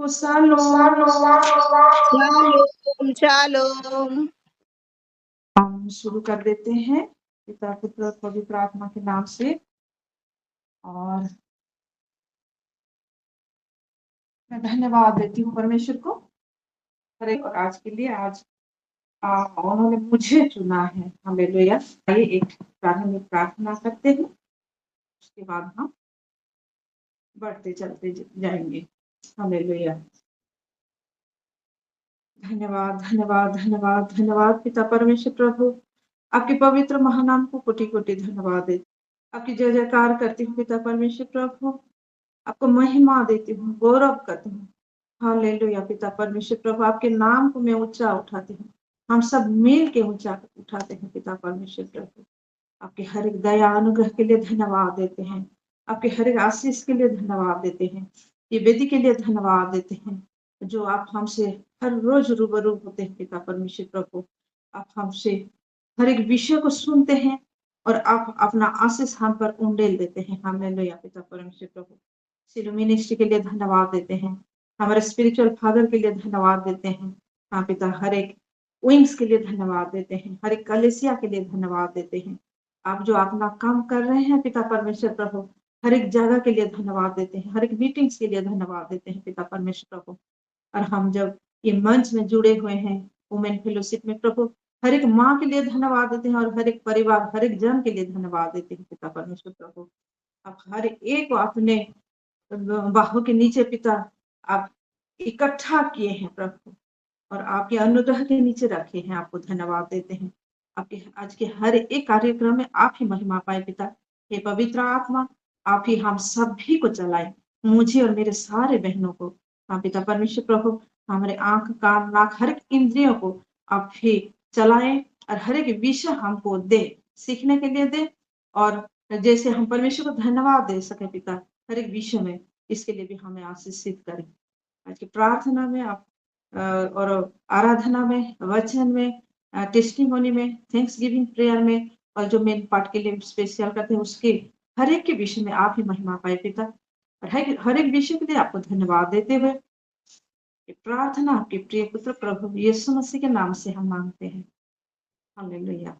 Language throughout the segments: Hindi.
को शालोम। Shalom shalom. हम शुरू कर देते हैं पिता पुत्र और पवित्र आत्मा के नाम से। और मैं धन्यवाद देती हूँ परमेश्वर को और आज के लिए। आज उन्होंने मुझे चुना है। हालेलुया। आइए एक प्रारंभिक प्रार्थना करते हैं, उसके बाद हम बढ़ते चलते जाएंगे। हालेलुया। धन्यवाद धन्यवाद धन्यवाद धन्यवाद पिता परमेश्वर प्रभु, आपके पवित्र महानाम को कोटि कोटि धन्यवाद देती, आपकी जय जयकार करती हूँ पिता परमेश्वर प्रभु, आपको महिमा देती हूँ, गौरव करती हूँ। हालेलुया पिता परमेश्वर प्रभु, आपके नाम को मैं ऊंचा उठाती हूँ। हम सब मिल के ऊंचा उठाते हैं पिता परमेश्वर प्रभु। आपके हर एक दया अनुग्रह के लिए धन्यवाद देते हैं, आपके हर एक आशीष के लिए धन्यवाद देते हैं, ये वेदी के लिए धन्यवाद देते हैं जो आप हमसे हर रोज रूबरू होते हैं पिता परमेश्वर प्रभु। आप हमसे हर एक विषय को सुनते हैं और आप अपना आशीष हम पर उंडेल देते हैं। हालेलुया पिता परमेश्वर प्रभु। सिलो मिनिस्ट्री के लिए धन्यवाद देते हैं, हमारे स्पिरिचुअल फादर के लिए धन्यवाद देते हैं। हाँ पिता, हर एक विंग्स के लिए धन्यवाद देते हैं, हर एक कलेसिया के लिए धन्यवाद देते हैं। आप जो अपना काम कर रहे हैं पिता परमेश्वर प्रभु, हर एक जगह के लिए धन्यवाद देते हैं, हर एक मीटिंग्स के लिए धन्यवाद देते हैं पिता परमेश्वर प्रभु। और हम जब ये मंच में जुड़े हुए हैं वुमेन फेलोशिप में प्रभु, हर एक माँ के लिए धन्यवाद देते हैं और हर एक परिवार, हर एक जन के लिए धन्यवाद देते हैं पिता परमेश्वर प्रभु। आप हर एक को अपने बाहों के नीचे पिता आप इकट्ठा किए हैं प्रभु, और आपके अनुग्रह के नीचे रखे हैं। आपको धन्यवाद देते हैं। आपके आज के हर एक कार्यक्रम में आप ही महिमा पाए पिता। हे पवित्र आत्मा, आप ही हम सभी को चलाए, मुझे और मेरे सारे बहनों को। हाँ पिता परमेश्वर प्रभु, हमारे आंख कान नाक हर एक इंद्रियों को आप ही चलाए और हर एक विषय हमको दे, सीखने के लिए दे, और जैसे हम परमेश्वर को धन्यवाद दे सके पिता हर एक विषय में, इसके लिए भी हमें आशीषित करें। आज की प्रार्थना में आप और आराधना में, वचन में, टेस्टिमोनी में, थैंक्स गिविंग प्रेयर में, और जो मेन पार्ट के लिए स्पेशल करते हैं उसके हर एक के विषय में आप ही महिमा पाए पिता। और हर एक विषय के लिए आपको धन्यवाद देते हुए प्रार्थना आपके प्रिय पुत्र प्रभु यीशु मसीह के नाम से हम मांगते हैं। हालेलुया।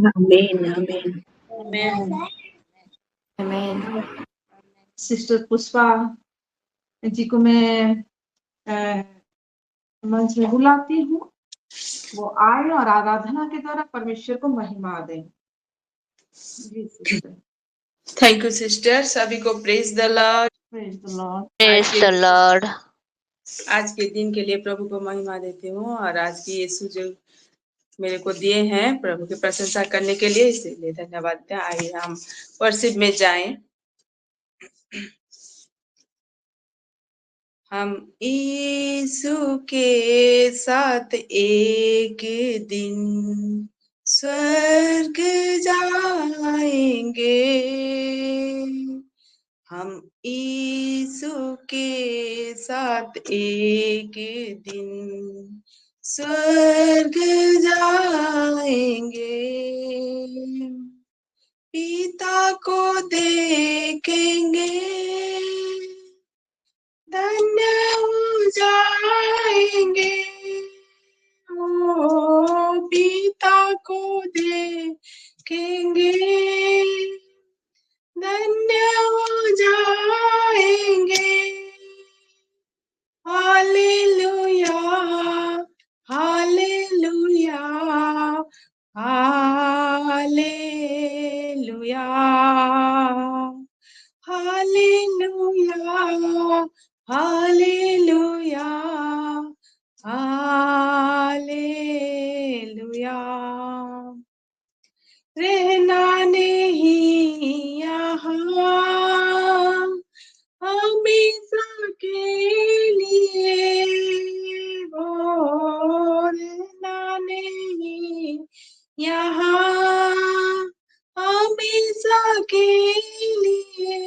आमीन आमीन आमीन। सिस्टर पुष्पा जी को मैं मंच में बुलाती हूँ, वो आए और आराधना के द्वारा परमेश्वर को महिमा दें। जी सिस्टर। Thank you sister. सभी को praise the lord. Praise the lord. Praise the Lord. आज के दिन के लिए प्रभु को महिमा देती हूँ, और आज की यीशु जो मेरे को दिए हैं प्रभु की प्रशंसा करने के लिए, इसलिए धन्यवाद देते हैं। आइए हम वर्शिप में जाएं। हम यीशु के साथ एक दिन स्वर्ग जाएंगे। हम यीशु के साथ एक दिन स्वर्ग जाएंगे। पिता को देखेंगे, धन्य हो जाएंगे। ओ पिता को देखेंगे, धन्य हो जाएंगे। Hallelujah hallelujah hallelujah hallelujah hallelujah hallelujah. रहना नहीं यहाँ हमेशा के लिए, वो रहना नहीं यहाँ हमेशा के लिए।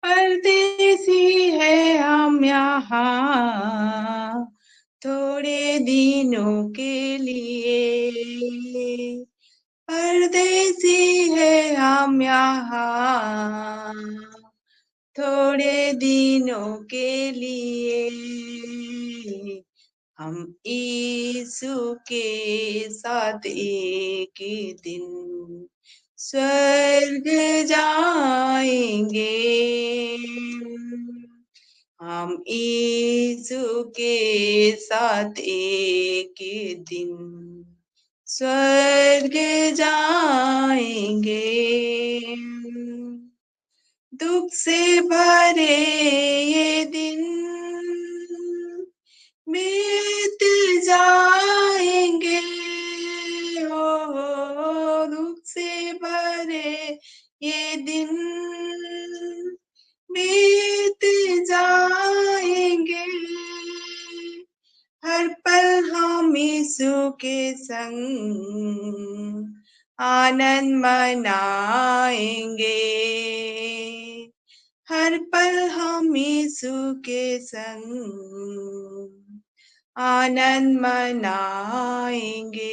परदेसी है हम यहाँ थोड़े दिनों के लिए। परदेसी है हम यहाँ थोड़े दिनों के लिए हम यीशु के साथ एक दिन स्वर्ग जाएंगे। हम यीशु के साथ एक दिन स्वर्ग जाएंगे। दुख से भरे ये दिन बीत जाएंगे। ओ दुख से भरे ये दिन बीत जाएंगे। हर पल हम यीशु के संग आनंद मनाएंगे। हर पल हम यीशु के संग आनंद मनाएंगे।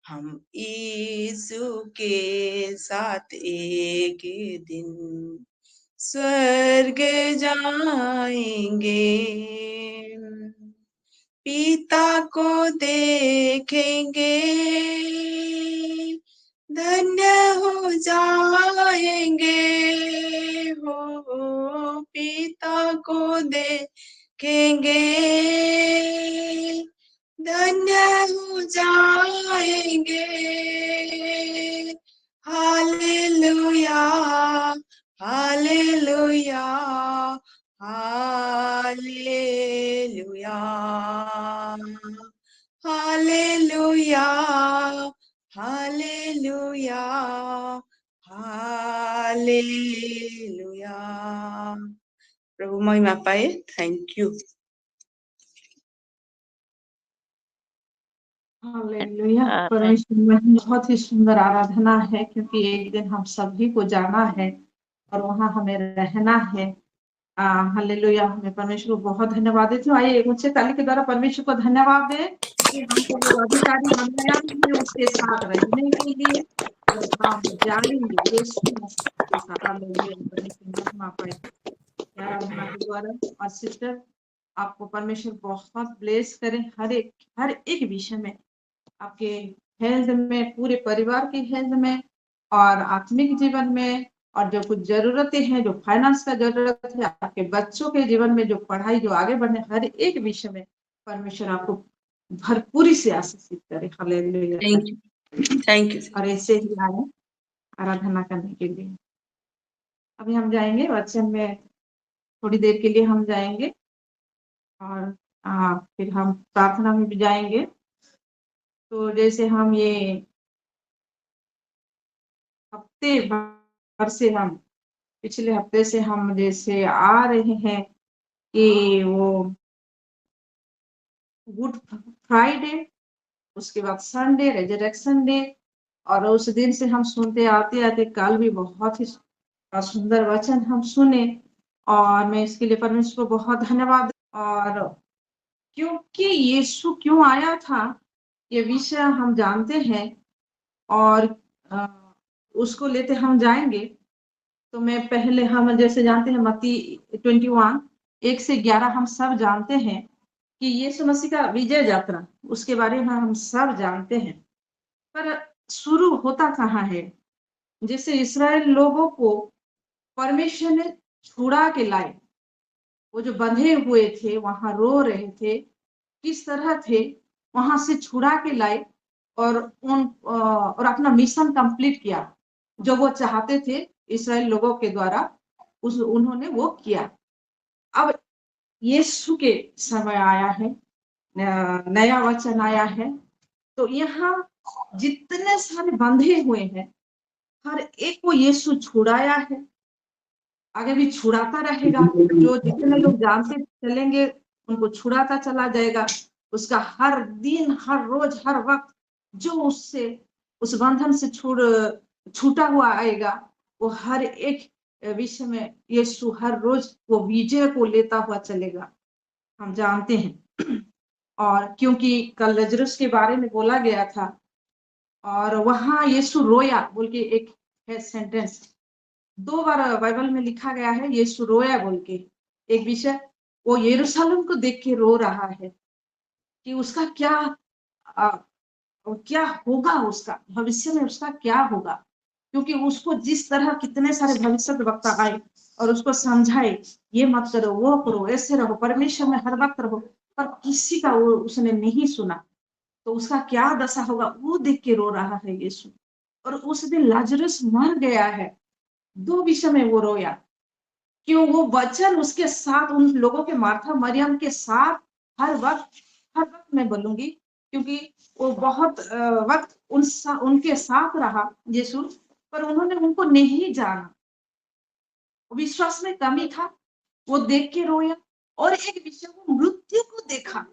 हम यीशु के साथ एक दिन स्वर्ग जाएंगे। पिता को देखेंगे, धन्य हो जाएंगे। हो पिता को देखेंगे, धन्य हो जाएंगे। Hallelujah, hallelujah, hallelujah, hallelujah, hallelujah, hallelujah. प्रभु महिमा पाए। Thank you. हालेलुया। परमेश्वर में बहुत ही सुंदर आराधना है, क्योंकि एक दिन हम सभी को जाना है और वहां हमें रहना है। हालेलुया। हमें परमेश्वर को बहुत धन्यवाद देती हूँ। आइए एक ऊंचे ताली के द्वारा परमेश्वर को धन्यवाद दें कि हमको वो अधिकारी बनाया है उसके साथ रहने के लिए, और हम जानेंगे यीशु मसीह के साथ। हालेलुया। परमेश्वर महिमा पाए आराधना के द्वारा। और सिस्टर, आपको परमेश्वर बहुत ब्लेस करें हर एक विषय में, आपके हेल्थ में, पूरे परिवार की हेल्थ में, और आत्मिक जीवन में, और जो कुछ जरूरतें हैं, जो फाइनेंस का जरूरत है, आपके बच्चों के जीवन में, जो पढ़ाई, जो आगे बढ़ने, हर एक विषय में परमेश्वर आपको भरपूरी से आशीषित करे। Hallelujah. Thank you, thank you. और ऐसे ही आए आराधना करने के लिए। अभी हम जाएंगे वचन में, थोड़ी देर के लिए हम जाएंगे, और फिर हम प्रार्थना में भी जाएंगे। तो जैसे हम ये हफ्ते भर से, हम पिछले हफ्ते से हम जैसे आ रहे हैं कि वो गुड फ्राइडे, उसके बाद संडे, रेजरेक्शन डे, और उस दिन से हम सुनते आते आते कल भी बहुत ही सुंदर वचन हम सुने, और मैं इसके लिए परमेश्वर को बहुत धन्यवाद। और क्योंकि यीशु क्यों आया था, ये विषय हम जानते हैं, और उसको लेते हम जाएंगे। तो मैं पहले, हम जैसे जानते हैं मत्ती 21 1 से 11 हम सब जानते हैं कि यीशु मसीह का विजय यात्रा, उसके बारे में हम सब जानते हैं। पर शुरू होता कहाँ है? जैसे इस्राएल लोगों को परमेश्वर ने छुड़ा के लाए, वो जो बंधे हुए थे, वहां रो रहे थे, किस तरह थे, वहां से छुड़ा के लाए, और अपना मिशन कंप्लीट किया, जो वो चाहते थे इस्राएल लोगों के द्वारा, उन्होंने वो किया। अब यीशु के समय आया है, नया वचन आया है, तो यहाँ जितने सारे बंधे हुए हैं, हर एक को यीशु छुड़ाया है, आगे भी छुड़ाता रहेगा। जो जितने लोग जानते चलेंगे, उनको छुड़ाता चला जाएगा। उसका हर दिन, हर रोज, हर वक्त जो उससे, उस बंधन से छूटा हुआ आएगा, वो हर एक विषय में यीशु हर रोज वो विजय को लेता हुआ चलेगा, हम जानते हैं। और क्योंकि कल लजरस के बारे में बोला गया था, और वहां यीशु रोया बोल के एक है सेंटेंस, 2 बार बाइबल में लिखा गया है यीशु रोया बोल के। एक विषय वो यरूशलेम को देख के रो रहा है कि उसका क्या होगा, उसका भविष्य में उसका क्या होगा, क्योंकि उसको जिस तरह कितने सारे भविष्यद्वक्ता आए और उसको समझाए, ये मत करो, वो करो, ऐसे रहो, परमेश्वर में हर वक्त रहो, पर किसी का वो उसने नहीं सुना। तो उसका क्या दशा होगा वो देख के रो रहा है यीशु। और उस दिन लाजरस मर गया है, 2 विषय में वो रोया। क्यों? वो वचन उसके साथ, उन लोगों के, मार्था मरियम के साथ हर वक्त मैं बोलूंगी, क्योंकि वो बहुत वक्त उनके साथ रहा यीशु, पर उन्होंने उनको नहीं जाना, विश्वास में कमी था, वो देख के रोया। और एक विषय, वो मृत्यु को देखा।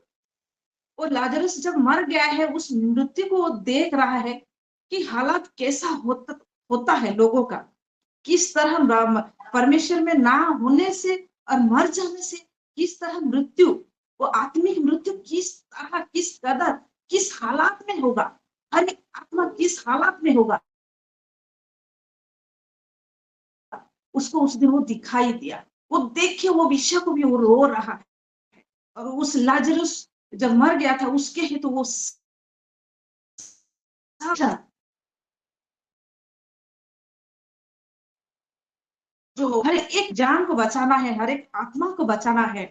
वो लाजरस जब मर गया है, उस मृत्यु को वो देख रहा है कि हालात कैसा होता है लोगों का, किस तरह परमेश्वर में ना होने से और मर जाने से किस तरह मृत्यु, वो आत्मिक मृत्यु किस तरह, किस कदर, किस हालात में होगा, हर एक आत्मा किस हालात में होगा, उसको उस दिन वो दिखाई दिया। वो देख के वो विषय को भी वो रो रहा है। और उस लाजरस जब मर गया था, उसके ही तो वो जो हर एक जान को बचाना है, हर एक आत्मा को बचाना है,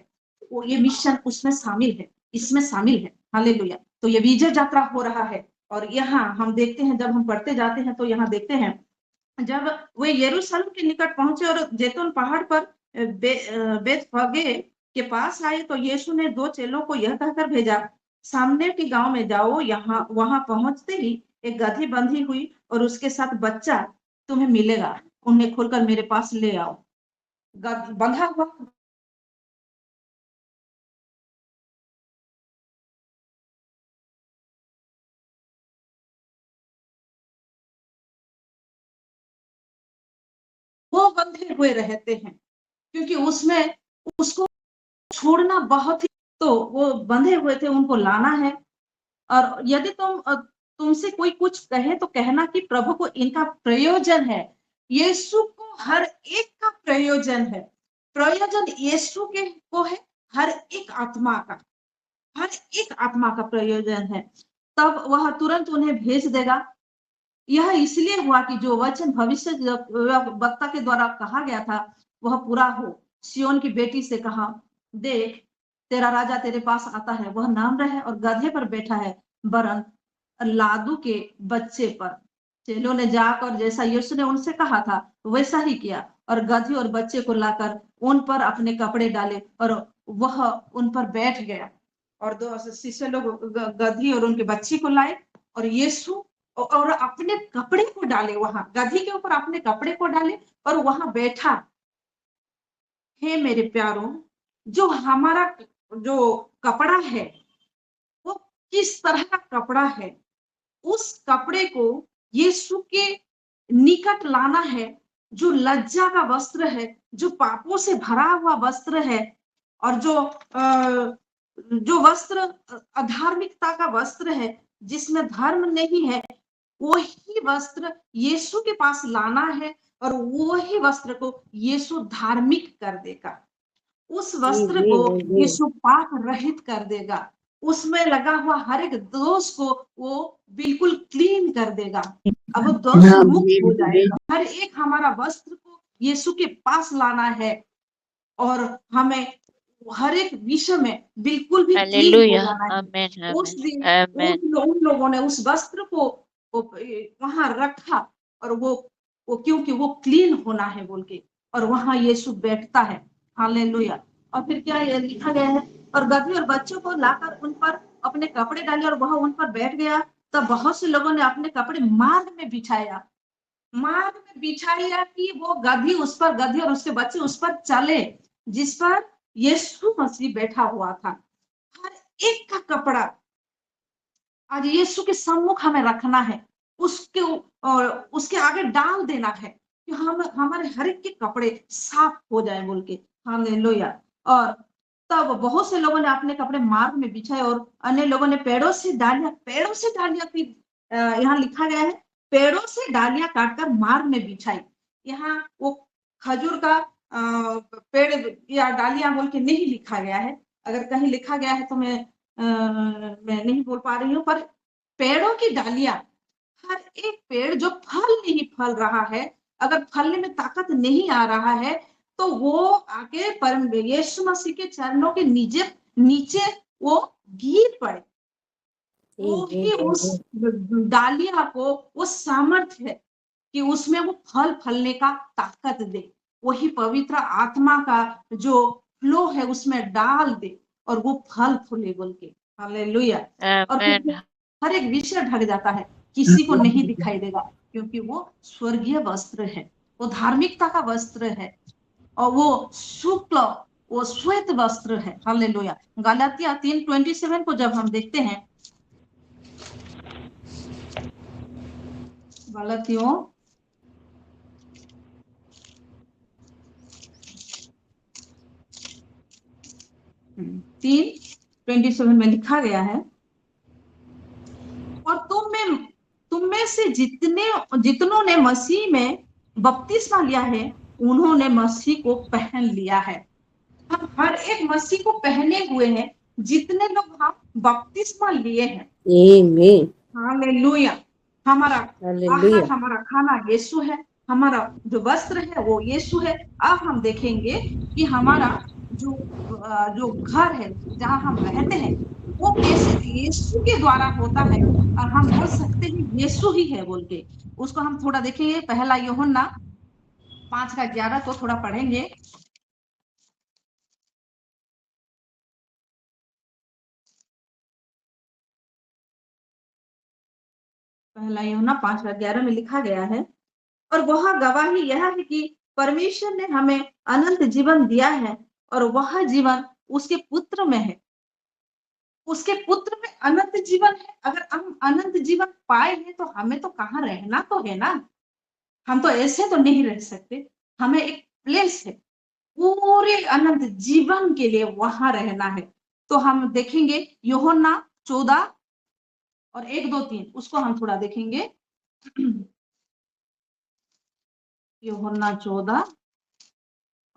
वो ये मिशन उसमें शामिल है, इसमें शामिल है। हालेलुया। तो ये विजय यात्रा हो रहा है। और यहाँ हम देखते हैं, जब हम पढ़ते जाते हैं तो यहाँ देखते हैं, जब वे यरूशलेम के निकट पहुंचे और जैतून पहाड़ पर बेतफगे के पास आए, तो यीशु ने 2 चेलों को यह कहकर भेजा, सामने के गांव में जाओ, यहाँ वहां पहुंचते ही एक गधी बंधी हुई और उसके साथ बच्चा तुम्हें मिलेगा, उन्हें खोलकर मेरे पास ले आओ। बंधा हुआ वो बंधे हुए रहते हैं, क्योंकि उसमें उसको छोड़ना बहुत ही, तो वो बंधे हुए थे, उनको लाना है। और यदि तुमसे कोई कुछ कहे तो कहना कि प्रभु को इनका प्रयोजन है। यीशु को हर एक का प्रयोजन है, प्रयोजन यीशु के को है, हर एक आत्मा का, हर एक आत्मा का प्रयोजन है। तब वह तुरंत उन्हें भेज देगा। यह इसलिए हुआ कि जो वचन भविष्य वक्ता के द्वारा कहा गया था वह पूरा हो। सियोन की बेटी से कहा, देख तेरा राजा तेरे पास आता है, वह नम्र है और गधे पर बैठा है, वरन लादू के बच्चे पर। चेलों ने जाकर जैसा यीशु ने उनसे कहा था वैसा ही किया, और गधी और बच्चे को लाकर उन पर अपने कपड़े डाले और वह उन पर बैठ गया। और 2 शिष्य लोग गधी और उनके बच्ची को लाए, और यीशु और अपने कपड़े को डाले, वहां गधी के ऊपर अपने कपड़े को डाले और वहां बैठा। हे मेरे प्यारों, जो हमारा जो कपड़ा है वो किस तरह का कपड़ा है, उस कपड़े को यीशु के निकट लाना है। जो लज्जा का वस्त्र है, जो पापों से भरा हुआ वस्त्र है, और जो वस्त्र अधार्मिकता का वस्त्र है, जिसमें धर्म नहीं है, वही वस्त्र यीशु के पास लाना है। और वही वस्त्र को यीशु धार्मिक कर देगा, उस वस्त्र को यीशु पाप रहित कर देगा, उसमें लगा हुआ हर एक दोष को वो बिल्कुल क्लीन कर देगा। अब दोष मुक्त हो जाएगा। हर एक हमारा वस्त्र को यीशु के पास लाना है, और हमें हर एक विषय में बिल्कुल भी क्लीन हो हालेलुया। जाना है। आमेन उस आमेन दिन आमेन। उन लोगों ने उस वस्त्र को वहां रखा, और वो क्योंकि वो क्लीन होना है बोल के, और वहां यीशु बैठता है। हालेलुया। और फिर क्या लिखा गया है, और गधी और बच्चों को लाकर उन पर अपने कपड़े डाले और वह उन पर बैठ गया। तब बहुत से लोगों ने अपने कपड़े मार्ग में बिछाया, मार्ग में बिछाया कि वो गधी और उसके बच्चे उस पर चले, जिस पर यीशु मसीह बैठा हुआ था। हर एक का कपड़ा आज यीशु के सम्मुख हमें रखना है, उसके और उसके आगे डाल देना है कि हम हमारे हर एक के कपड़े साफ हो जाए बोल के। हालेलुया। और तब बहुत से लोगों ने अपने कपड़े मार्ग में बिछाए, और अन्य लोगों ने पेड़ों से डालियां की यहाँ लिखा गया है, पेड़ों से डालियां काटकर मार्ग में बिछाई। यहाँ वो खजूर का पेड़ या डालियां बोल के नहीं लिखा गया है। अगर कहीं लिखा गया है तो मैं नहीं बोल पा रही हूँ, पर पेड़ों की डालियां, हर एक पेड़ जो फल नहीं फल रहा है, अगर फलने में ताकत नहीं आ रहा है, तो वो आके परम यीशु मसीह के चरणों के नीचे नीचे वो गिर पड़े। वो ही उस डालिया को वो सामर्थ्य है कि उसमें वो फल फलने का ताकत दे। वही पवित्र आत्मा का जो फ्लो है उसमें डाल दे और वो फल फूले बोल के। हालेलुया। और आमेन। फिर हर एक विषय ढक जाता है, किसी को नहीं दिखाई देगा, क्योंकि वो स्वर्गीय वस्त्र है, वो धार्मिकता का वस्त्र है, और वो शुक्ल, वो श्वेत वस्त्र है। हालेलुया। गलातिया 3:27 को जब हम देखते हैं, गलातियों 3:27 में लिखा गया है, और तुम में से जितनों ने मसीह में बपतिस्मा लिया है, उन्होंने मसीह को पहन लिया है। हम हर एक मसीह को पहने हुए हैं, जितने लोग हम बपतिस्मा लिए हैं। आमीन। हालेलुया। हमारा हालेलुया। आहार, हमारा खाना यीशु है, हमारा जो वस्त्र है वो यीशु है। अब हम देखेंगे कि हमारा जो घर है, जहाँ हम रहते हैं, वो कैसे यीशु के द्वारा होता है, और हम बोल सकते हैं यीशु ही है बोल के। उसको हम थोड़ा देखेंगे। पहला यूहन्ना 5:11 को थोड़ा पढ़ेंगे। पहला यूहन्ना 5:11 में लिखा गया है, और वह गवाही यह है कि परमेश्वर ने हमें अनंत जीवन दिया है, और वह जीवन उसके पुत्र में है। उसके पुत्र में अनंत जीवन है। अगर हम अनंत जीवन पाए हैं तो हमें तो कहाँ रहना तो है ना। हम तो ऐसे तो नहीं रह सकते। हमें एक प्लेस है पूरे अनंत जीवन के लिए, वहां रहना है। तो हम देखेंगे यूहन्ना 14 और 1-2-3, उसको हम थोड़ा देखेंगे। यूहन्ना 14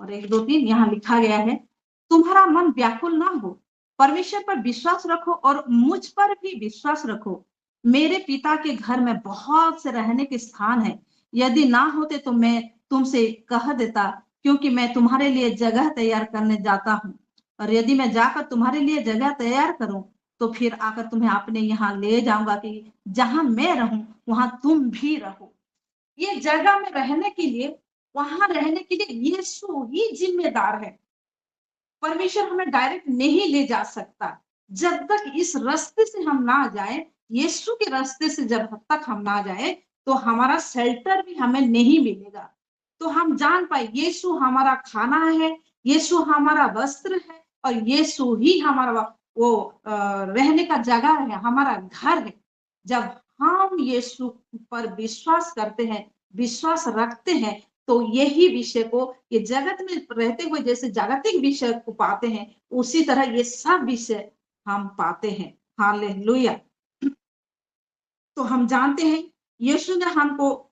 और 1-2-3 यहाँ लिखा गया है, तुम्हारा मन व्याकुल ना हो, परमेश्वर पर विश्वास रखो और मुझ पर भी विश्वास रखो। मेरे पिता के घर में बहुत से रहने के स्थान है, यदि ना होते तो मैं तुमसे कह देता, क्योंकि मैं तुम्हारे लिए जगह तैयार करने जाता हूँ। और यदि मैं जाकर तुम्हारे लिए जगह तैयार करूं, तो फिर आकर तुम्हें अपने यहाँ ले जाऊंगा, कि जहां मैं रहूं वहां तुम भी रहो। ये जगह में रहने के लिए, वहां रहने के लिए यीशु ही जिम्मेदार है। परमेश्वर हमें डायरेक्ट नहीं ले जा सकता। जब तक इस रास्ते से हम ना जाए, यीशु के रास्ते से जब तक हम ना जाए, तो हमारा शेल्टर भी हमें नहीं मिलेगा। तो हम जान पाए यीशु हमारा खाना है, यीशु हमारा वस्त्र है, और यीशु ही हमारा वो रहने का जगह है, हमारा घर है। जब हम यीशु पर विश्वास करते हैं, विश्वास रखते हैं, तो यही विषय को, ये जगत में रहते हुए जैसे जागतिक विषय को पाते हैं, उसी तरह ये सब विषय हम पाते हैं। हालेलुया। तो हम जानते हैं यीशु ने हमको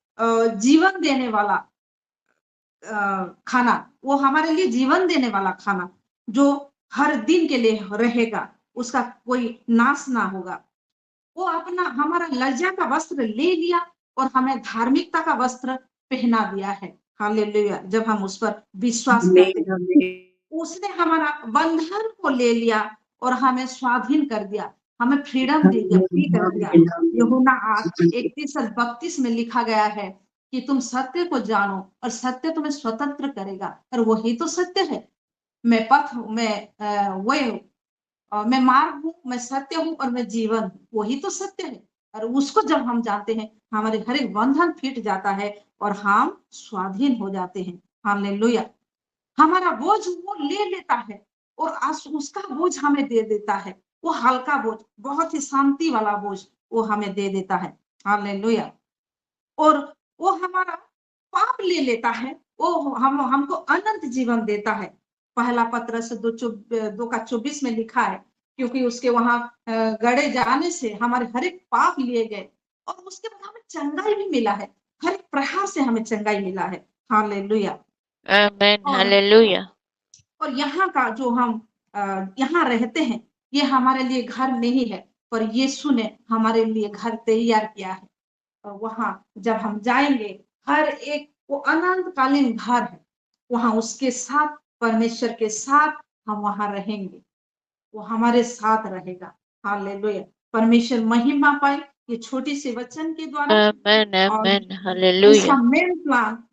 जीवन देने वाला खाना, वो हमारे लिए जीवन देने वाला खाना, जो हर दिन के लिए रहेगा, उसका कोई नाश ना होगा। वो अपना हमारा लज्जा का वस्त्र ले लिया और हमें धार्मिकता का वस्त्र पहना दिया है। हालेलुया। जब हम उस पर विश्वास करते आमीन। हैं, आमीन। उसने हमारा बंधन को ले लिया और हमें स्वाधीन कर दिया, हमें फ्रीडम दे दिया, फ्री कर दिया। आमीन। आमीन। यूहन्ना 8:31 और 32 में लिखा गया है कि तुम सत्य को जानो और सत्य तुम्हें स्वतंत्र करेगा। और वही तो सत्य है। मैं पथ हूँ, मैं मार्ग हूँ, मैं सत्य हूँ और मैं जीवन हूँ। वही तो सत्य है। और उसको जब हम जानते हैं, हमारे हर एक बंधन फिट जाता है और हम स्वाधीन हो जाते हैं। हालेलुया। हमारा बोझ वो ले लेता है और उसका बोझ हमें दे देता है। वो हल्का बोझ, बहुत ही शांति वाला बोझ वो हमें दे देता है। हालेलुया। और वो हमारा पाप ले लेता है, वो हमको अनंत जीवन देता है। पहला पत्रस 2:24 में लिखा है, क्योंकि उसके वहां गड़े जाने से हमारे हर एक पाप लिए गए, और उसके बाद हमें चंगाई भी मिला है। हर एक प्रहार से हमें चंगाई मिला है। हालेलुया। Amen. और Hallelujah. और यहाँ का जो हम यहाँ रहते हैं, ये हमारे लिए घर नहीं है, पर यीशु ने हमारे लिए घर तैयार किया है। और वहाँ जब हम जाएंगे, हर एक वो अनंतकालीन घर है, वहाँ उसके साथ, परमेश्वर के साथ हम वहाँ रहेंगे, वो हमारे साथ रहेगा। हालेलुया। परमेश्वर महिमा पाए ये छोटी सी वचन के द्वारा। Amen. और Amen. उसका Hallelujah. मेन प्लान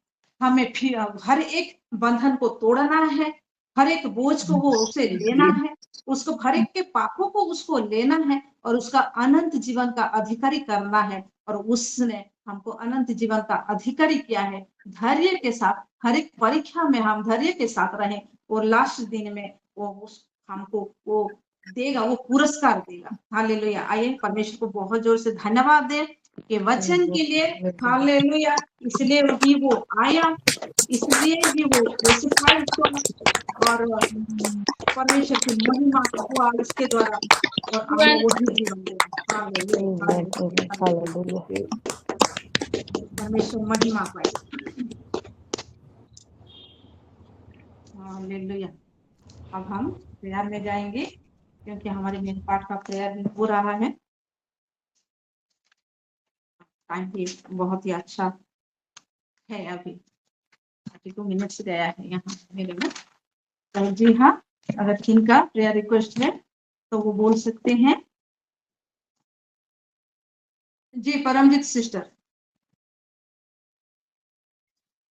हमें फिर हर एक बंधन को तोड़ना है, हर एक बोझ को वो उसे लेना है, उसको हर एक के पापों को उसको लेना है और उसका अनंत जीवन का अधिकारी करना है। और उसने हमको अनंत जीवन का अधिकारी किया है। धैर्य के साथ हर एक परीक्षा में हम धैर्य के साथ रहें और लास्ट दिन में वो उस हमको वो देगा, वो पुरस्कार देगा। हालेलुया। आइए परमेश्वर को बहुत जोर से धन्यवाद दें कि वचन के लिए। हालेलुया। इसलिए भी वो आया, इसलिए भी वो क्रूसिफाइड हुआ और परमेश्वर की महिमा हुआ इसके द्वारा और हमें वही जीवन देगा। Hallelujah, hallelujah, hallelujah. परमेश्वर महिमा पाए। हालेलुया। अब हम प्रेयर में जाएंगे क्योंकि हमारे मेन पार्ट का प्रेयर भी हो रहा है। टाइम भी बहुत ही अच्छा है, अभी 32 मिनट्स गया है यहाँ मेरे में। तो जी हाँ, अगर किनका प्रेयर रिक्वेस्ट है तो वो बोल सकते हैं। जी परमजीत सिस्टर।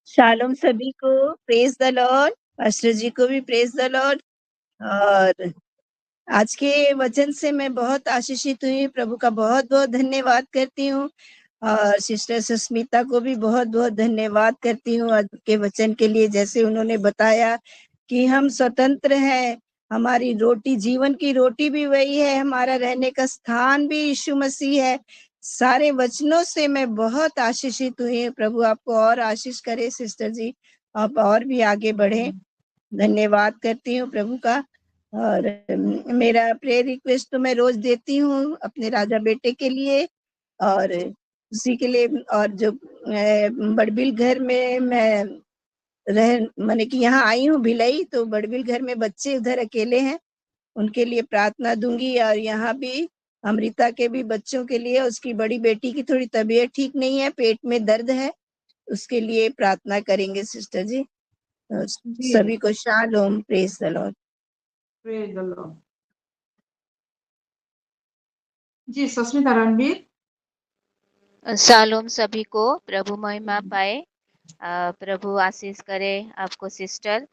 शालोम सभी को, प्रेज द लॉर्ड। पास्टर जी को भी प्रेज द लॉर्ड। और आज के वचन से मैं बहुत आशीषित हुई, प्रभु का बहुत बहुत धन्यवाद करती हूँ। और सिस्टर सुस्मिता को भी बहुत बहुत धन्यवाद करती हूँ आज के वचन के लिए। जैसे उन्होंने बताया कि हम स्वतंत्र हैं, हमारी रोटी, जीवन की रोटी भी वही है, हमारा रहने का स्थान भी यीशु मसीह है। सारे वचनों से मैं बहुत आशीषित हुई। प्रभु आपको और आशीष करे सिस्टर जी, आप और भी आगे बढ़े। धन्यवाद करती हूँ प्रभु का। और मेरा प्रेयर रिक्वेस्ट तो मैं रोज देती हूँ अपने राजा बेटे के लिए और उसी के लिए। और जो बड़बिल घर में मैं माने कि यहाँ आई हूँ भिलाई, तो बड़बिल घर में बच्चे उधर अकेले हैं, उनके लिए प्रार्थना दूंगी। और यहाँ भी अमृता के भी बच्चों के लिए, उसकी बड़ी बेटी की थोड़ी तबीयत ठीक नहीं है, पेट में दर्द है, उसके लिए प्रार्थना करेंगे सिस्टर जी। सभी को shalom, praise the lord. Praise the lord. जी सुस्मिता रणबीर। शालोम सभी को, प्रभु महिमा पाए। प्रभु आशीष करे आपको सिस्टर।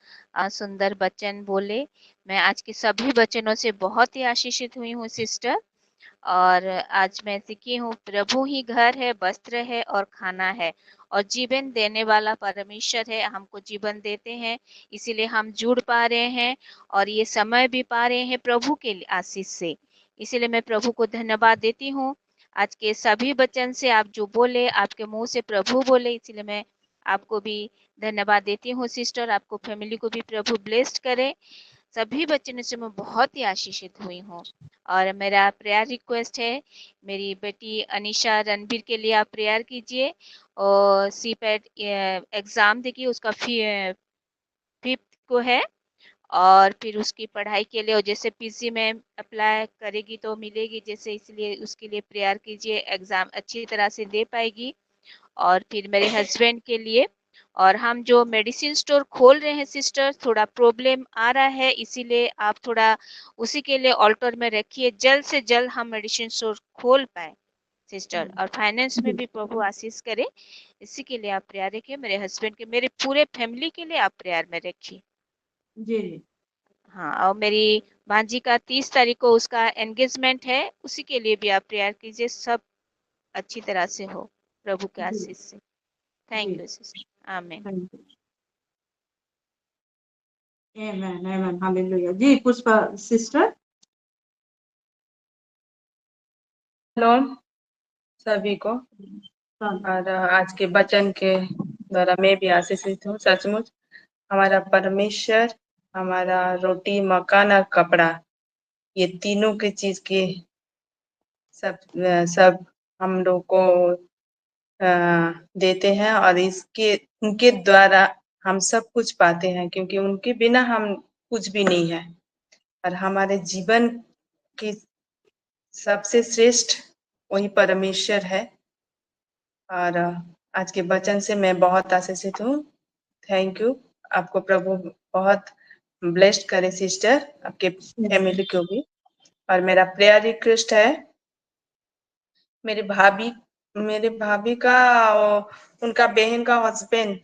सुंदर वचन बोले, मैं आज की सभी वचनों से बहुत ही आशीषित हुई हूँ सिस्टर। और आज मैं सीखी हूँ, प्रभु ही घर है, वस्त्र है और खाना है, और जीवन देने वाला परमेश्वर है, हमको जीवन देते हैं, इसीलिए हम जुड़ पा रहे हैं और ये समय भी पा रहे हैं प्रभु के आशीष से। इसीलिए मैं प्रभु को धन्यवाद देती हूँ। आज के सभी वचन से आप जो बोले, आपके मुंह से प्रभु बोले, इसीलिए मैं आपको भी धन्यवाद देती हूँ सिस्टर। आपको फैमिली को भी प्रभु ब्लेस्ड करे। सभी वचनों से मैं बहुत ही आशीषित हुई हूँ। और मेरा प्रेयर रिक्वेस्ट है, मेरी बेटी अनीशा रणबीर के लिए आप प्रेयर कीजिए। और सीपैट एग्ज़ाम देखिए, उसका 5th को है, और फिर उसकी पढ़ाई के लिए, और जैसे पीसी में अप्लाई करेगी तो मिलेगी जैसे, इसलिए उसके लिए प्रेयर कीजिए, एग्ज़ाम अच्छी तरह से दे पाएगी। और फिर मेरे हस्बैंड के लिए, और हम जो मेडिसिन स्टोर खोल रहे हैं सिस्टर, थोड़ा प्रॉब्लम आ रहा है, इसीलिए आप थोड़ा उसी के लिए ऑल्टर में रखिए, जल्द से जल्द हम मेडिसिन स्टोर खोल पाए सिस्टर। और फाइनेंस में भी प्रभु आशीष करे, इसी के लिए आप प्रेयर रखिए। मेरे हस्बैंड के, मेरे पूरे फैमिली के लिए आप प्रेयर में रखिए। जी जी। हाँ, और मेरी भांजी का 30 तारीख को उसका एंगेजमेंट है, उसी के लिए भी आप प्रेयर कीजिए, सब अच्छी तरह से हो प्रभु के जी आशीष से। Thank you sister. आमीन। Thank you. आमेन आमेन हालेलुया। जी पुष्पा सिस्टर। हेलो सभी को। और आज के वचन के द्वारा मैं भी आशीषित हूँ। सचमुच हमारा परमेश्वर, हमारा रोटी, मकान और कपड़ा, ये तीनों की चीज की सब हम लोग को देते हैं, और इसके उनके द्वारा हम सब कुछ पाते हैं, क्योंकि उनके बिना हम कुछ भी नहीं है। और हमारे जीवन की सबसे श्रेष्ठ वही परमेश्वर है। और आज के वचन से मैं बहुत आशीषित हूँ। Thank you. आपको प्रभु बहुत ब्लेस्ड करे सिस्टर, आपके फैमिली को भी। और मेरा प्रेयर रिक्वेस्ट है, मेरे भाभी का उनका बहन का हस्बैंड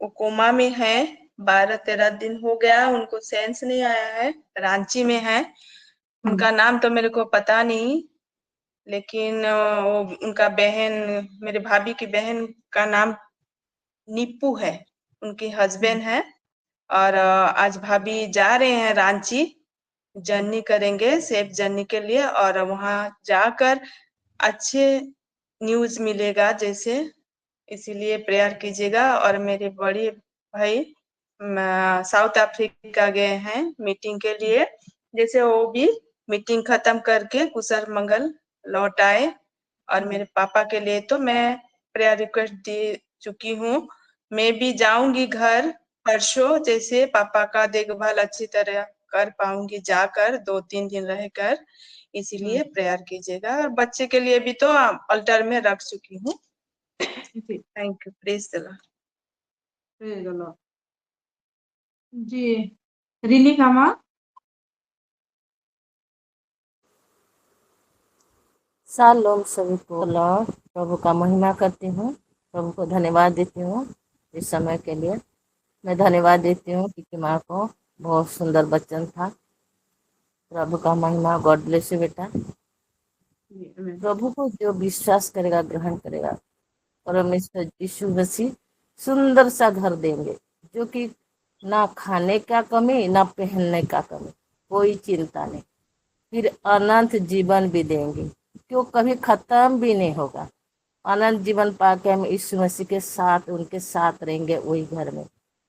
वो कोमा में है। 12-13 दिन हो गया, उनको सेंस नहीं आया है, रांची में है। उनका नाम तो मेरे को पता नहीं, लेकिन उनका बहन, मेरे भाभी की बहन का नाम नीपू है, उनकी हस्बैंड है। और आज भाभी जा रहे हैं रांची, जर्नी करेंगे, सेफ जर्नी के लिए। और वहां जाकर अच्छे न्यूज मिलेगा जैसे, इसीलिए प्रेयर कीजिएगा। और मेरे बड़े भाई साउथ अफ्रीका गए हैं मीटिंग के लिए, जैसे वो भी मीटिंग खत्म करके कुशल मंगल लौट आए। और मेरे पापा के लिए तो मैं प्रेयर रिक्वेस्ट दे चुकी हूँ। मैं भी जाऊंगी घर परसों, जैसे पापा का देखभाल अच्छी तरह कर पाऊंगी जाकर 2-3 दिन रहकर, इसीलिए प्रेयर कीजिएगा। और बच्चे के लिए भी तो अल्टर में रख चुकी हूँ। Thank you. Praise the lord. जी रिनिका माँ। शालोम सभी को। लॉर्ड प्रभु का महिमा करती हूँ, प्रभु को धन्यवाद देती हूँ इस समय के लिए। मैं धन्यवाद देती हूँ कि माँ को बहुत सुंदर बच्चन था। प्रभु का महिमा। गॉड ब्लेस यू बेटा। प्रभु को जो विश्वास करेगा, ग्रहण करेगा, परमेश्वर यीशु मसीह सुंदर सा घर देंगे, जो कि ना खाने का कमी ना पहनने का कमी, कोई चिंता नहीं। फिर अनंत जीवन भी देंगे, जो कभी खत्म भी नहीं होगा। अनंत जीवन पाके हम यीशु मसीह के साथ, उनके साथ रहेंगे वही घर में।